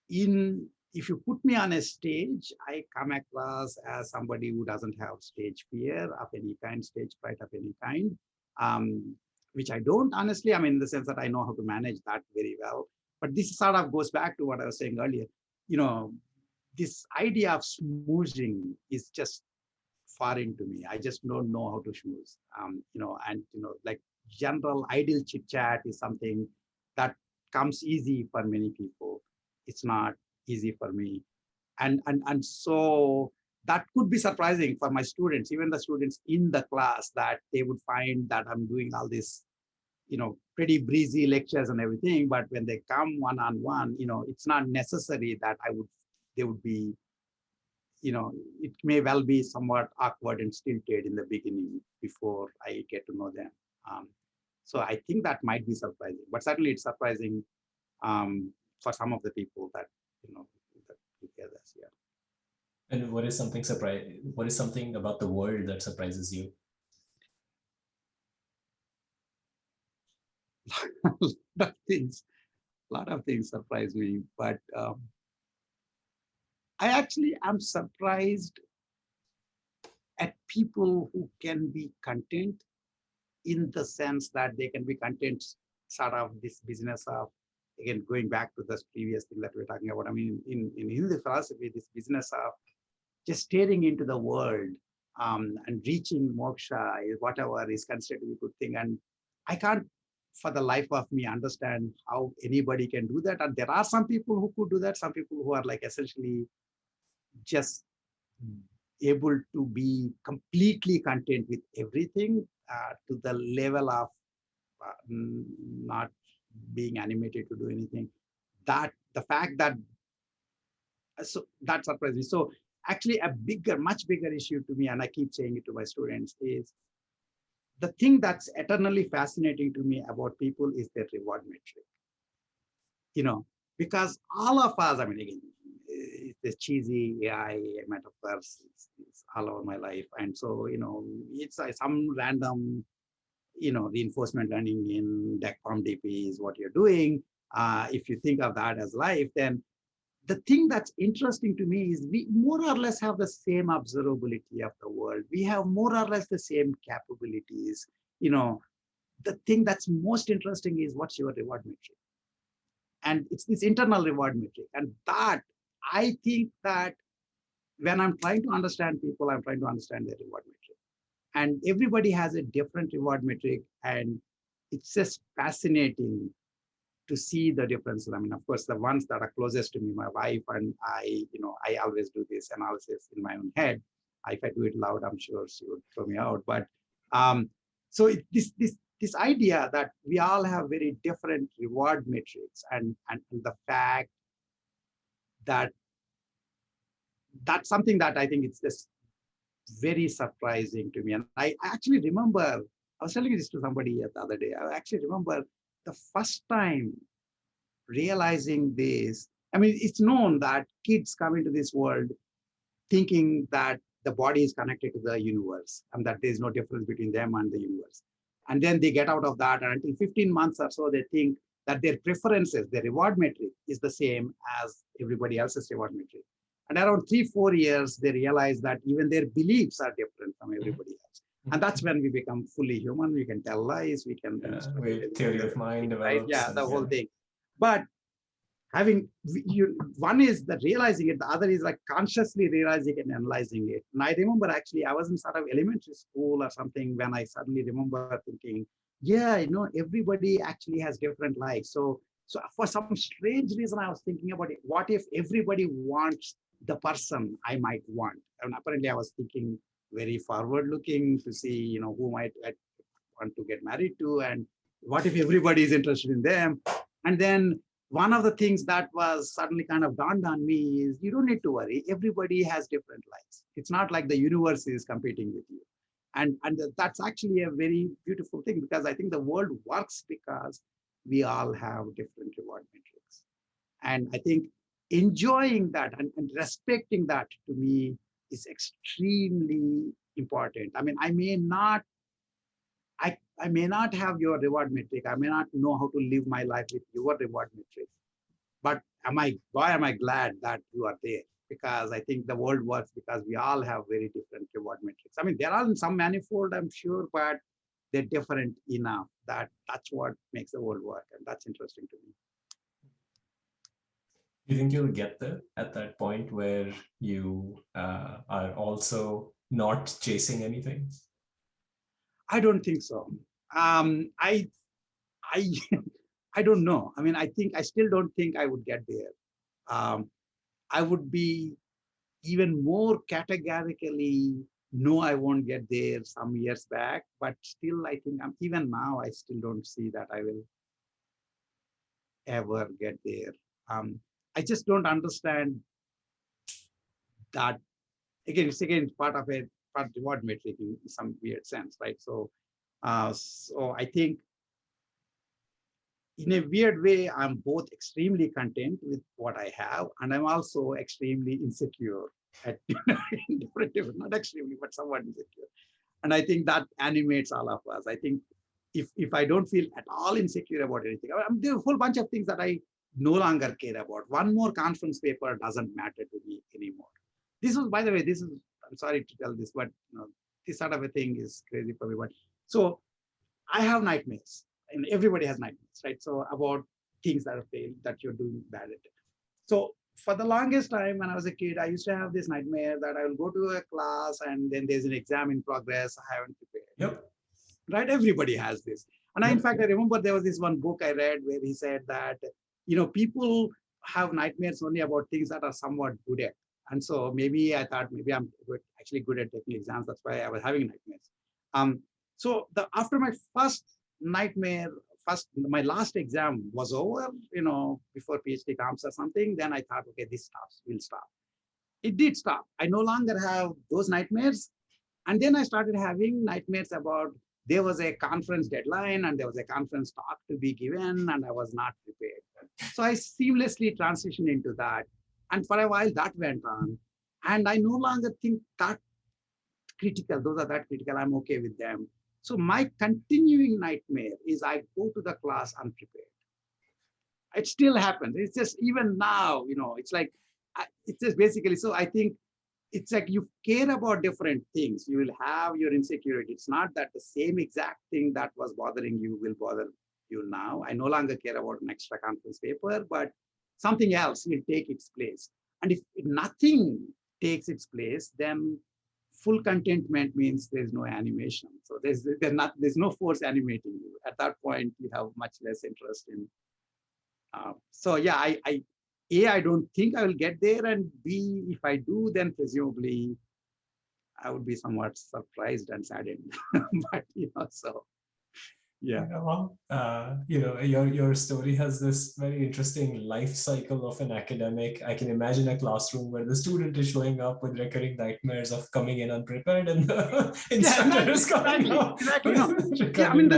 if you put me on a stage, I come across as somebody who doesn't have stage fear of any kind, stage fright of any kind, which I don't, honestly. In the sense that I know how to manage that very well. But this sort of goes back to what I was saying earlier. This idea of schmoozing is just foreign to me. I just don't know how to schmooze. Like general idle chit chat is something that comes easy for many people. It's not easy for me. And so that could be surprising for my students, even the students in the class, that they would find that I'm doing all this, pretty breezy lectures and everything. But when they come one-on-one, it's not necessary that they would be, it may well be somewhat awkward and stilted in the beginning before I get to know them. Um, so I think that might be surprising, but certainly it's surprising for some of the people that, that look at us. Yeah. And what is something about the world that surprises you? A lot of things surprise me, but I actually am surprised at people who can be content, in the sense that they can be content, sort of this business of, again, going back to this previous thing that we're talking about. I mean, in Hindu philosophy, this business of just staring into the world and reaching moksha, whatever is considered to be a good thing. And I can't, for the life of me, understand how anybody can do that. And there are some people who could do that, some people who are like essentially just able to be completely content with everything, to the level of not being animated to do anything. That the fact that, so that surprised me. So actually a much bigger issue to me, and I keep saying it to my students, is the thing that's eternally fascinating to me about people is their reward metric. Because all of us, I mean, again, it's cheesy AI metaphors, it's all over my life. And so, it's some random, reinforcement learning in DECPOM-DP is what you're doing. If you think of that as life, then the thing that's interesting to me is we more or less have the same observability of the world. We have more or less the same capabilities. The thing that's most interesting is what's your reward metric. And it's this internal reward metric. And that, I think that when I'm trying to understand people, I'm trying to understand their reward metric. And everybody has a different reward metric. And it's just fascinating to see the differences. I mean, of course, the ones that are closest to me, my wife and I, I always do this analysis in my own head. If I do it loud, I'm sure she would throw me out. But so this idea that we all have very different reward metrics, and the fact that that's something that I think it's just very surprising to me. And I actually remember, I was telling this to somebody the other day, I actually remember the first time realizing this. I mean, it's known that kids come into this world thinking that the body is connected to the universe and that there's no difference between them and the universe. And then they get out of that, and until 15 months or so, they think that their preferences, their reward metric is the same as everybody else's reward metric. And around 3-4 years, they realize that even their beliefs are different from everybody else. And that's when we become fully human. We can tell lies. We can theory of mind develops. Right? Yeah, the whole thing. But one is that realizing it, the other is like consciously realizing and analyzing it. And I remember actually I was in sort of elementary school or something when I suddenly remember thinking, yeah, everybody actually has different lives. So for some strange reason, I was thinking about it. What if everybody wants the person I might want? And apparently I was thinking very forward looking to see, who might I want to get married to, and what if everybody is interested in them? And then one of the things that was suddenly kind of dawned on me is you don't need to worry. Everybody has different lives. It's not like the universe is competing with you. And that's actually a very beautiful thing, because I think the world works because we all have different reward metrics. And I think enjoying that and respecting that, to me, is extremely important. I mean, I may not have your reward metric. I may not know how to live my life with your reward metric. But am I glad that you are there? Because I think the world works because we all have very different reward metrics. I mean, there are some manifold, I'm sure, but they're different enough that that's what makes the world work. And that's interesting to me. Do you think you'll get there at that point where you are also not chasing anything? I don't think so. I I don't know. I mean, I still don't think I would get there. I would be, even more categorically, no, I won't get there some years back, but still, I think even now, I still don't see that I will ever get there. I just don't understand that. Again, it's again part of a part reward metric in some weird sense, right? So I think in a weird way, I'm both extremely content with what I have, and I'm also extremely insecure at not extremely, but somewhat insecure. And I think that animates all of us. I think if I don't feel at all insecure about anything, there are a whole bunch of things that I no longer care about. One more conference paper doesn't matter to me anymore. This was, by the way, I'm sorry to tell this, but this sort of a thing is crazy for me. But so I have nightmares, and everybody has nightmares, right? So about things that are failed, that you're doing bad at it. So for the longest time when I was a kid, I used to have this nightmare that I will go to a class and then there's an exam in progress. I haven't prepared. Yep. Right? Everybody has this. And in fact, I remember there was this one book I read where he said that, people have nightmares only about things that are somewhat good at. And so maybe I thought maybe I'm actually good at taking exams. That's why I was having nightmares. So after my first nightmare, my last exam was over, before PhD comes or something, then I thought, okay, this stops, will stop. It did stop. I no longer have those nightmares. And then I started having nightmares about there was a conference deadline and there was a conference talk to be given and I was not prepared. So I seamlessly transitioned into that. And for a while that went on. And I no longer think that critical, those are that critical, I'm okay with them. So my continuing nightmare is I go to the class unprepared. It still happens. It's just even now, it's like, it's just basically, so I think it's like you care about different things. You will have your insecurity. It's not that the same exact thing that was bothering you will bother you now. I no longer care about an extra conference paper, but something else will take its place. And if nothing takes its place, then full contentment means there's no animation. So there's no force animating you. At that point, you have much less interest in. So yeah, I don't think I will get there, and B, if I do, then presumably I would be somewhat surprised and saddened. But so yeah. Well, your story has this very interesting life cycle of an academic. I can imagine a classroom where the student is showing up with recurring nightmares of coming in unprepared, and the instructor is coming out. Exactly. Yeah,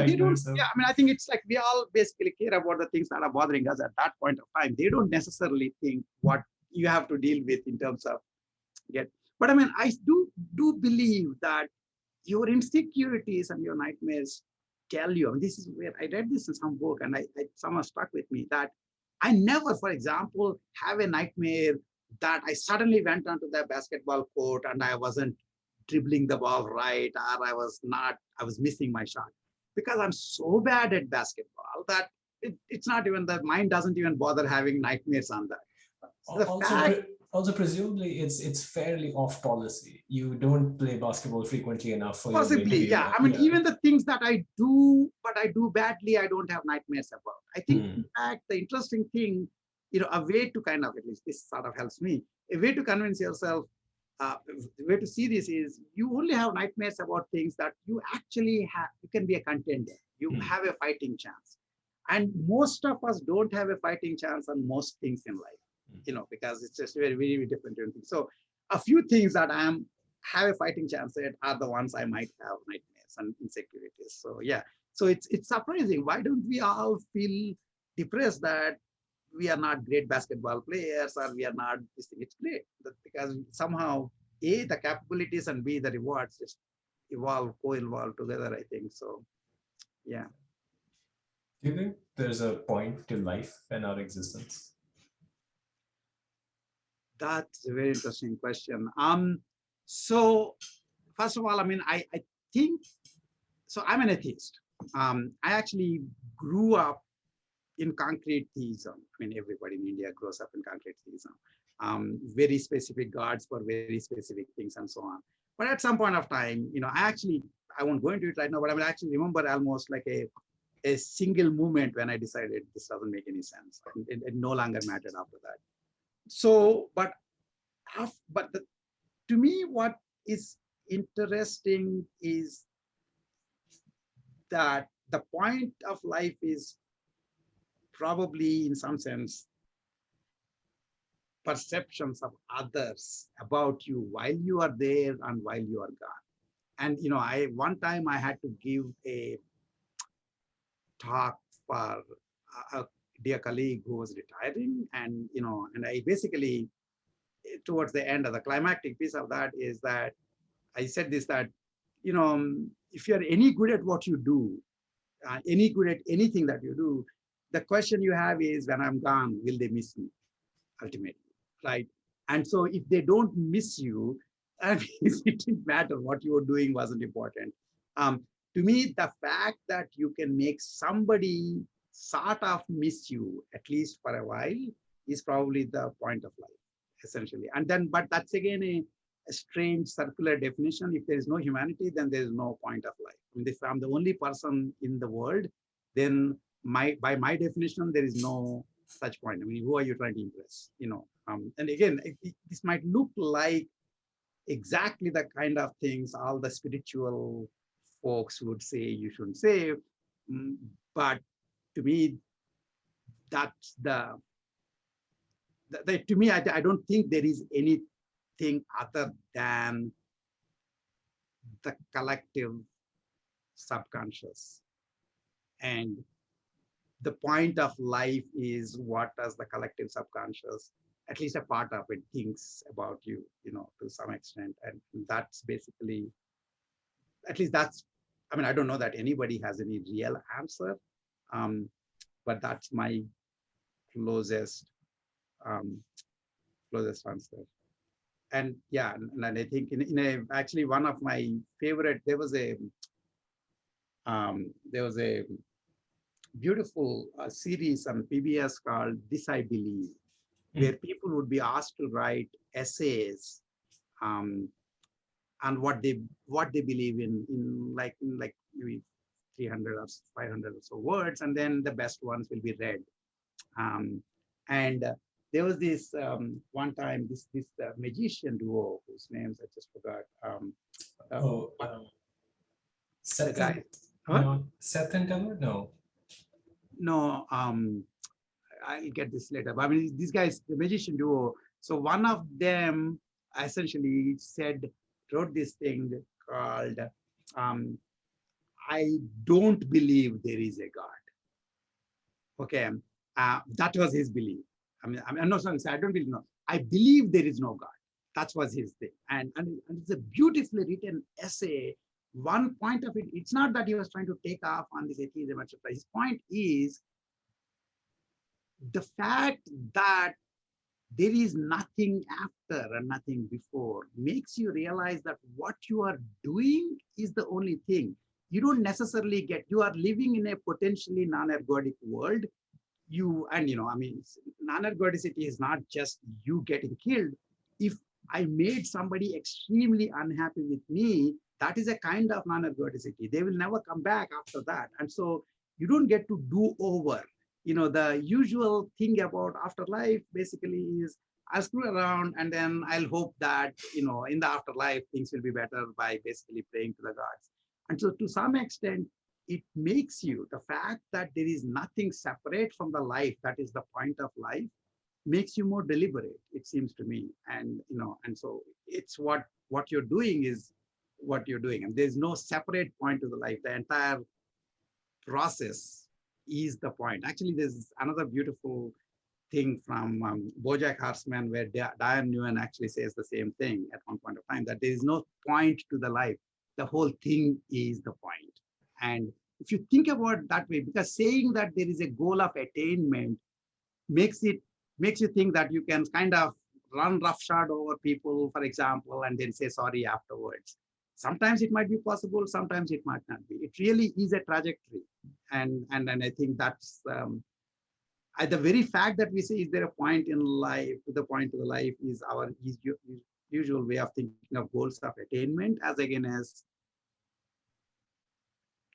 they don't. Yeah, I think it's like we all basically care about the things that are bothering us at that point of time. They don't necessarily think what you have to deal with in terms of get. But I do believe that your insecurities and your nightmares tell you, and this is where I read this in some book and I somehow stuck with me, that I never, for example, have a nightmare that I suddenly went onto the basketball court and I wasn't dribbling the ball right, or I was missing my shot. Because I'm so bad at basketball that it's not even, the mind doesn't even bother having nightmares on that. Also, presumably, it's fairly off policy. You don't play basketball frequently enough for possibly, yeah. Even the things that I do, but I do badly, I don't have nightmares about. I think, in fact, the interesting thing, a way to kind of, at least this sort of helps me, a way to convince yourself, the way to see this is you only have nightmares about things that you actually have. You can be a contender. You have a fighting chance. And most of us don't have a fighting chance on most things in life. Because it's just very, very different things. So a few things that have a fighting chance at are the ones I might have nightmares and insecurities. So yeah, so it's surprising. Why don't we all feel depressed that we are not great basketball players or we are not this thing? It's great because somehow A, the capabilities, and B, the rewards just co-evolve together, I think. So yeah. Do you think there's a point to life and our existence? That's a very interesting question. So first of all, I think, so I'm an atheist. I actually grew up in concrete theism. Everybody in India grows up in concrete theism. Very specific gods for very specific things and so on. But at some point of time, I won't go into it right now, but I will actually remember almost like a single moment when I decided this doesn't make any sense. It no longer mattered after that. So, but to me, what is interesting is that the point of life is probably, in some sense, perceptions of others about you while you are there and while you are gone. And I one time I had to give a talk for a dear colleague who was retiring, and and I basically, towards the end of the climactic piece of that, is that I said this, that if you're any good at what you do, any good at anything that you do, the question you have is, when I'm gone, will they miss me ultimately, right? And so if they don't miss you, it didn't matter what you were doing, wasn't important. Um, to me, the fact that you can make somebody sort of miss you, at least for a while, is probably the point of life, essentially. And then, but that's again a strange circular definition. If there is no humanity, then there is no point of life. I mean, if I'm the only person in the world, then by my definition, there is no such point. I mean, who are you trying to impress? And again, this might look like exactly the kind of things all the spiritual folks would say you shouldn't say. But to me, that's to me, I don't think there is anything other than the collective subconscious. And the point of life is, what does the collective subconscious, at least a part of it, thinks about you, to some extent. And that's basically, at least that's, I mean, I don't know that anybody has any real answer, but that's my closest um, closest answer. And yeah, and I think actually one of my favorite, there was a beautiful series on PBS called This I Believe, where people would be asked to write essays on what they believe in like maybe 300 or 500 or so words, and then the best ones will be read. And there was this one time, this magician duo whose names I just forgot. Seth, the guy. no, Seth and Taylor? No. No, I'll get this later. But I mean, these guys, the magician duo. So one of them essentially wrote this thing called I don't believe there is a God. Okay, that was his belief. I'm not saying I don't believe, no. I believe there is no God. That was his thing. And it's a beautifully written essay. One point of it, it's not that he was trying to take off on this atheism, etc. His point is the fact that there is nothing after and nothing before makes you realize that what you are doing is the only thing. You don't necessarily you are living in a potentially non-ergodic world. Non-ergodicity is not just you getting killed. If I made somebody extremely unhappy with me, that is a kind of non-ergodicity. They will never come back after that. And so you don't get to do over. The usual thing about afterlife basically is, I'll screw around and then I'll hope that, in the afterlife, things will be better by basically praying to the gods. And so to some extent, it makes you, the fact that there is nothing separate from the life, that is the point of life, makes you more deliberate, it seems to me. And, and so it's what you're doing is what you're doing. And there's no separate point to the life. The entire process is the point. Actually, there's another beautiful thing from BoJack Horseman, where Diane Nguyen actually says the same thing at one point of time, that there is no point to the life. The whole thing is the point. And if you think about it that way, because saying that there is a goal of attainment makes you think that you can kind of run roughshod over people, for example, and then say sorry afterwards. Sometimes it might be possible, sometimes it might not be. It really is a trajectory. And I think that's the very fact that we say, is there a point in life? The point of the life is our usual way of thinking of goals of attainment as again as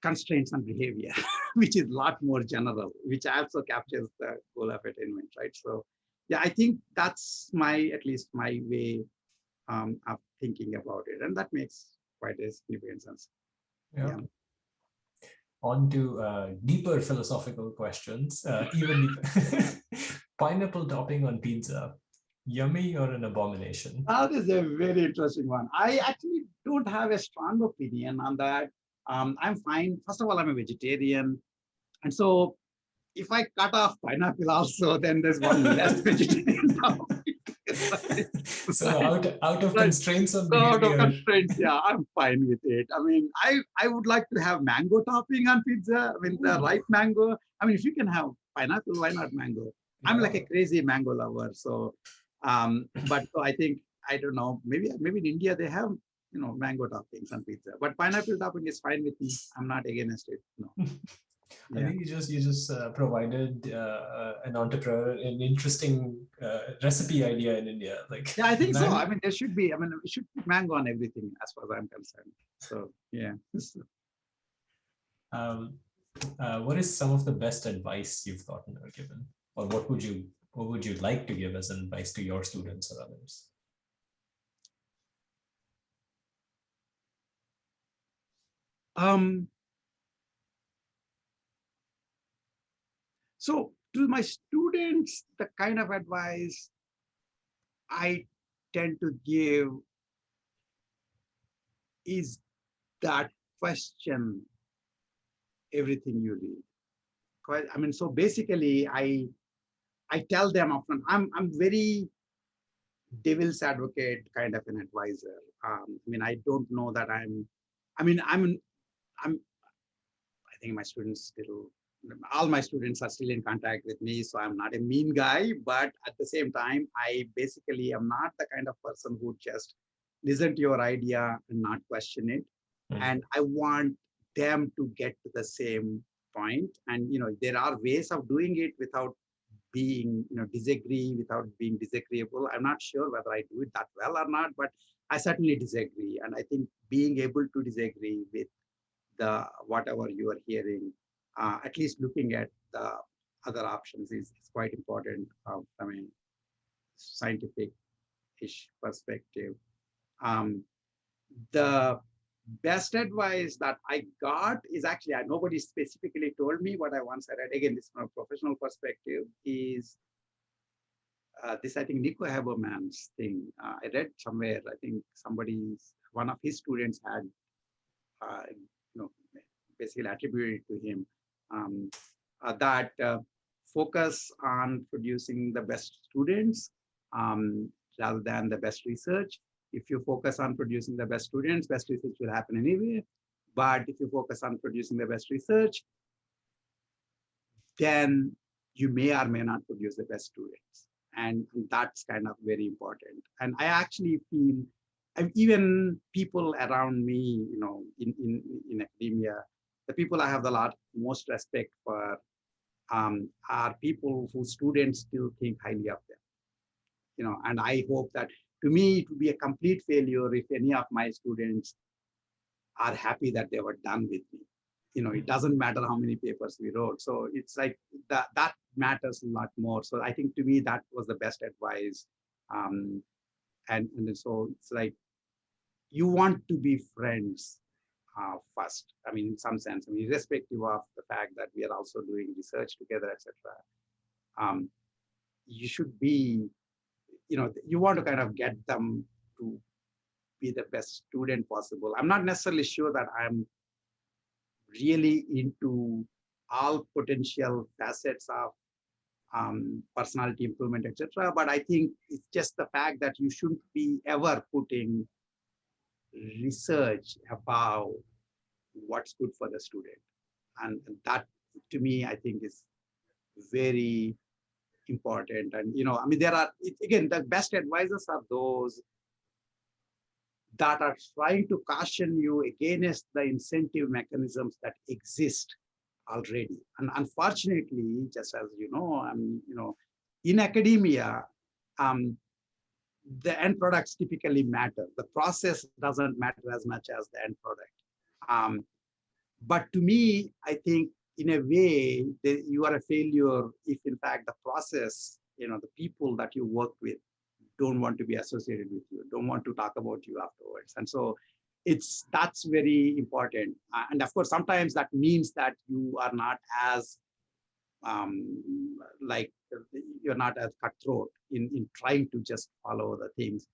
constraints on behavior, which is a lot more general, which also captures the goal of attainment, right? So yeah, I think that's at least my way of thinking about it, and that makes quite a significant sense. Yeah. On to deeper philosophical questions, even deeper. Pineapple topping on pizza, yummy or an abomination? That is a very interesting one. I actually don't have a strong opinion on that. I'm fine. First of all, I'm a vegetarian. And so if I cut off pineapple also, then there's one less vegetarian topic. So out of constraints of So out of behavior. constraints, yeah, I'm fine with it. I mean, I would like to have mango topping on pizza. I mean, the ripe mango. I mean, if you can have pineapple, why not mango? I'm like a crazy mango lover. So, but so I think, I don't know, maybe in India they have, mango toppings on pizza, but pineapple topping is fine with me. I'm not against it. No. I think you just provided an entrepreneur an interesting recipe idea in India. Like, yeah, I think so. I mean, there should be. I mean, we should put mango on everything, as far as I'm concerned. So yeah. What is some of the best advice you've gotten or given, or what would you like to give as advice to your students or others? So to my students, the kind of advice I tend to give is that question everything you read. I mean, so basically, I tell them upfront. I'm very devil's advocate kind of an advisor. I mean, I don't know that I'm. I mean, I'm. I think my students still. All my students are still in contact with me, so I'm not a mean guy. But at the same time, I basically am not the kind of person who just listen to your idea and not question it. And I want them to get to the same point. And there are ways of doing it without being, disagree, without being disagreeable. I'm not sure whether I do it that well or not, but I certainly disagree. And I think being able to disagree with the whatever you are hearing, at least looking at the other options is quite important from a scientific-ish perspective. The best advice that I got is actually, nobody specifically told me what I once read. Again, this from a professional perspective is this, I think, Nico Haberman's thing. I read somewhere, I think one of his students had, basically attributed to him that focus on producing the best students rather than the best research. If you focus on producing the best students, best research will happen anyway. But if you focus on producing the best research, then you may or may not produce the best students. And that's kind of very important. And I actually feel, even people around me, in academia, the people I have the most respect for are people whose students still think highly of them. And I hope that, to me, it would be a complete failure if any of my students are happy that they were done with me. It doesn't matter how many papers we wrote. So it's like that matters a lot more. So I think, to me, that was the best advice. And so it's like, you want to be friends first. I mean, in some sense, I mean, irrespective of the fact that we are also doing research together, etc. You should be, you want to kind of get them to be the best student possible. I'm not necessarily sure that I'm really into all potential facets of personality improvement, etc. But I think it's just the fact that you shouldn't be ever putting research about what's good for the student. And that, to me, I think is very important. And, I mean, again, the best advisors are those that are trying to caution you against the incentive mechanisms that exist already. And unfortunately, just as in academia, the end products typically matter. The process doesn't matter as much as the end product. But to me, I think, in a way, you are a failure if, in fact, the process, the people that you work with don't want to be associated with you, don't want to talk about you afterwards. And so that's very important. And of course, sometimes that means that you are not as like you're not as cutthroat in trying to just follow the things.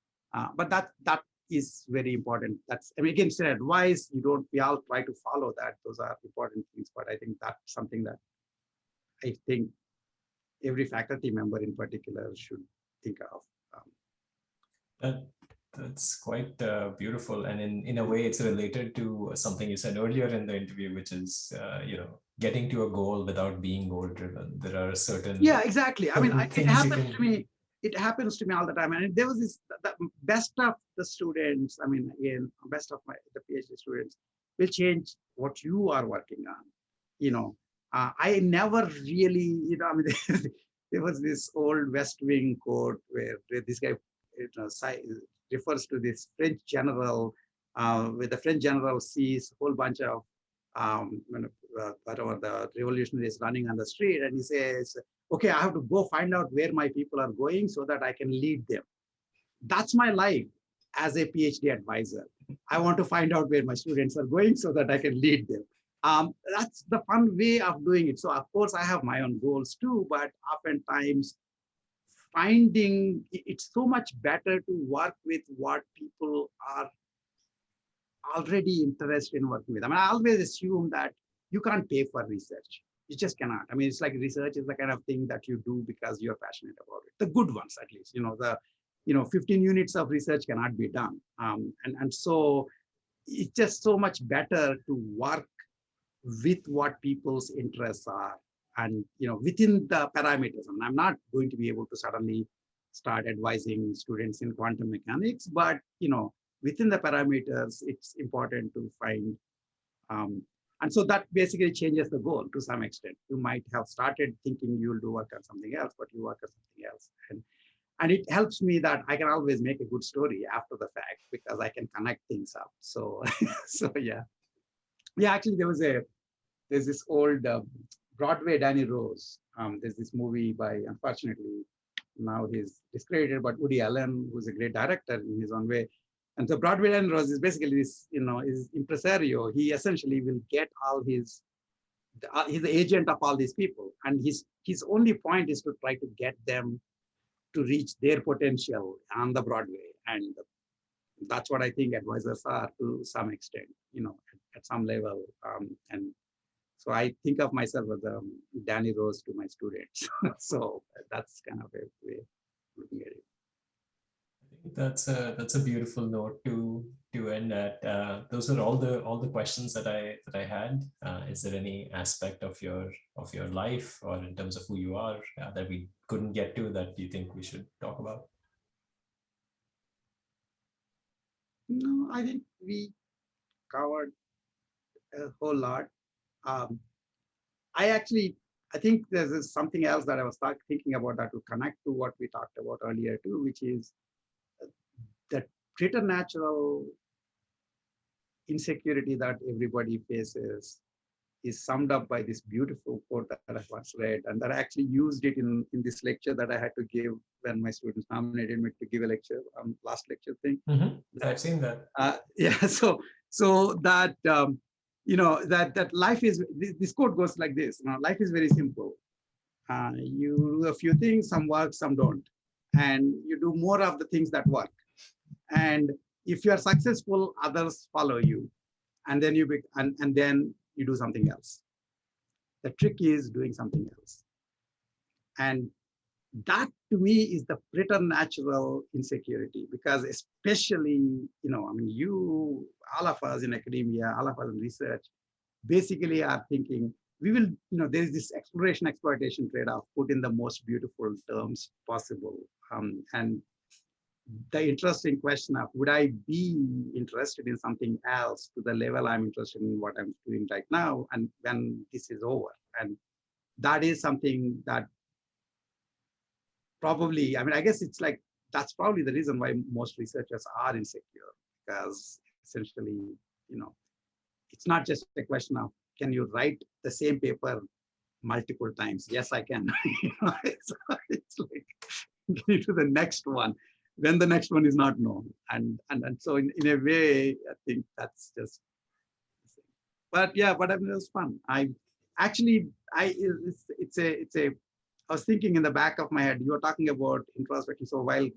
But that is very important. That's, I mean, again, it's an advice. We all try to follow that. Those are important things. But I think that's something that I think every faculty member in particular should think of. That, that's quite beautiful, and in a way, it's related to something you said earlier in the interview, which is getting to a goal without being goal driven. There are certain Exactly. I mean, things you can. It happens to me all the time. And there was the best of the students. I mean, again, best of the PhD students will change what you are working on. I never really, I mean, there was this old West Wing quote where this guy refers to this French general, where the French general sees a whole bunch of whatever the revolutionaries running on the street, and he says, okay, I have to go find out where my people are going so that I can lead them. That's my life as a PhD advisor. I want to find out where my students are going so that I can lead them. That's the fun way of doing it. So of course I have my own goals too, but oftentimes finding it's so much better to work with what people are already interested in working with. I mean, I always assume that you can't pay for research. You just cannot. I mean, it's like research is the kind of thing that you do because you're passionate about it. The good ones, at least, 15 units of research cannot be done. And so it's just so much better to work with what people's interests are and, within the parameters. I mean, I'm not going to be able to suddenly start advising students in quantum mechanics, but, within the parameters, it's important to find and so that basically changes the goal to some extent. You might have started thinking you'll do work on something else, but you work on something else. And it helps me that I can always make a good story after the fact because I can connect things up. So, yeah. Yeah, actually, there's this old Broadway Danny Rose. There's this movie by, unfortunately, now he's discredited, but Woody Allen, who's a great director in his own way. And so Broadway Danny Rose is basically this, is impresario. He essentially will get all he's the agent of all these people. And his only point is to try to get them to reach their potential on the Broadway. And that's what I think advisors are to some extent, at some level. And so I think of myself as Danny Rose to my students. So that's kind of a way of looking at it. I think that's a beautiful note to end at. Those are all the questions that I had. Is there any aspect of your life or in terms of who you are that we couldn't get to that you think we should talk about? No, I think we covered a whole lot. I think there's something else that I was thinking about that to connect to what we talked about earlier too, which is that preternatural insecurity that everybody faces is summed up by this beautiful quote that I once read, and that I actually used it in this lecture that I had to give when my students nominated me to give a lecture, last lecture thing. Mm-hmm. I've seen that. Yeah, so that that life is, this quote goes like this: life is very simple. You do a few things, some work, some don't, and you do more of the things that work. And if you are successful, others follow you, and then and then you do something else. The trick is doing something else, and that to me is the preternatural insecurity, because especially, I mean, all of us in academia, all of us in research, basically are thinking we will, there is this exploration exploitation trade-off put in the most beautiful terms possible. And the interesting question of would I be interested in something else to the level I'm interested in what I'm doing right now, and when this is over. And that is something that probably, I mean, I guess it's like, that's probably the reason why most researchers are insecure, because essentially, it's not just a question of, can you write the same paper multiple times? Yes, I can. It's like, get to the next one. when the next one is not known. And so in a way, I think that's just, but yeah, but I mean, it was fun. I actually, I was thinking in the back of my head, you were talking about introspection. So while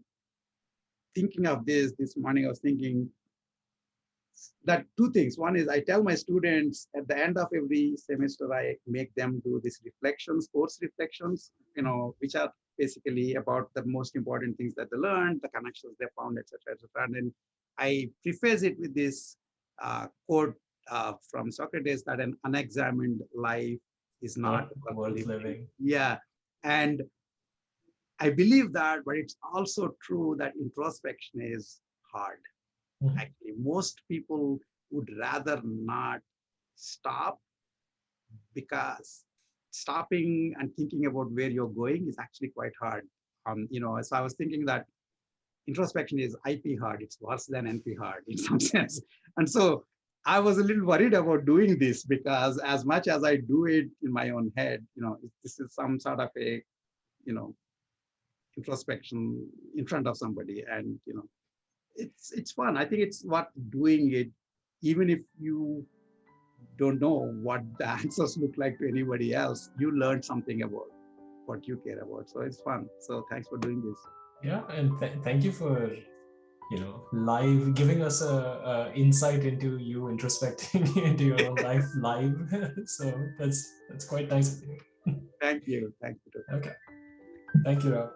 thinking of this morning, I was thinking that two things. One is I tell my students at the end of every semester, I make them do these reflections, course reflections, which are basically about the most important things that they learned, the connections they found, etc., etc. And then I preface it with this quote from Socrates that an unexamined life is not worth living. Yeah. And I believe that, but it's also true that introspection is hard. Mhm. Actually, most people would rather not stop, because stopping and thinking about where you're going is actually quite hard. So I was thinking that introspection is IP hard. It's worse than NP hard in some sense. And so I was a little worried about doing this, because as much as I do it in my own head, this is some sort of a, introspection in front of somebody, and it's fun. I think it's what doing it, even if you don't know what the answers look like to anybody else, you learn something about what you care about. So it's fun. So thanks for doing this. Yeah, and thank you for live giving us a insight into you introspecting into your own life live. So that's quite nice of you. Thank you. Okay, thank you, Rao.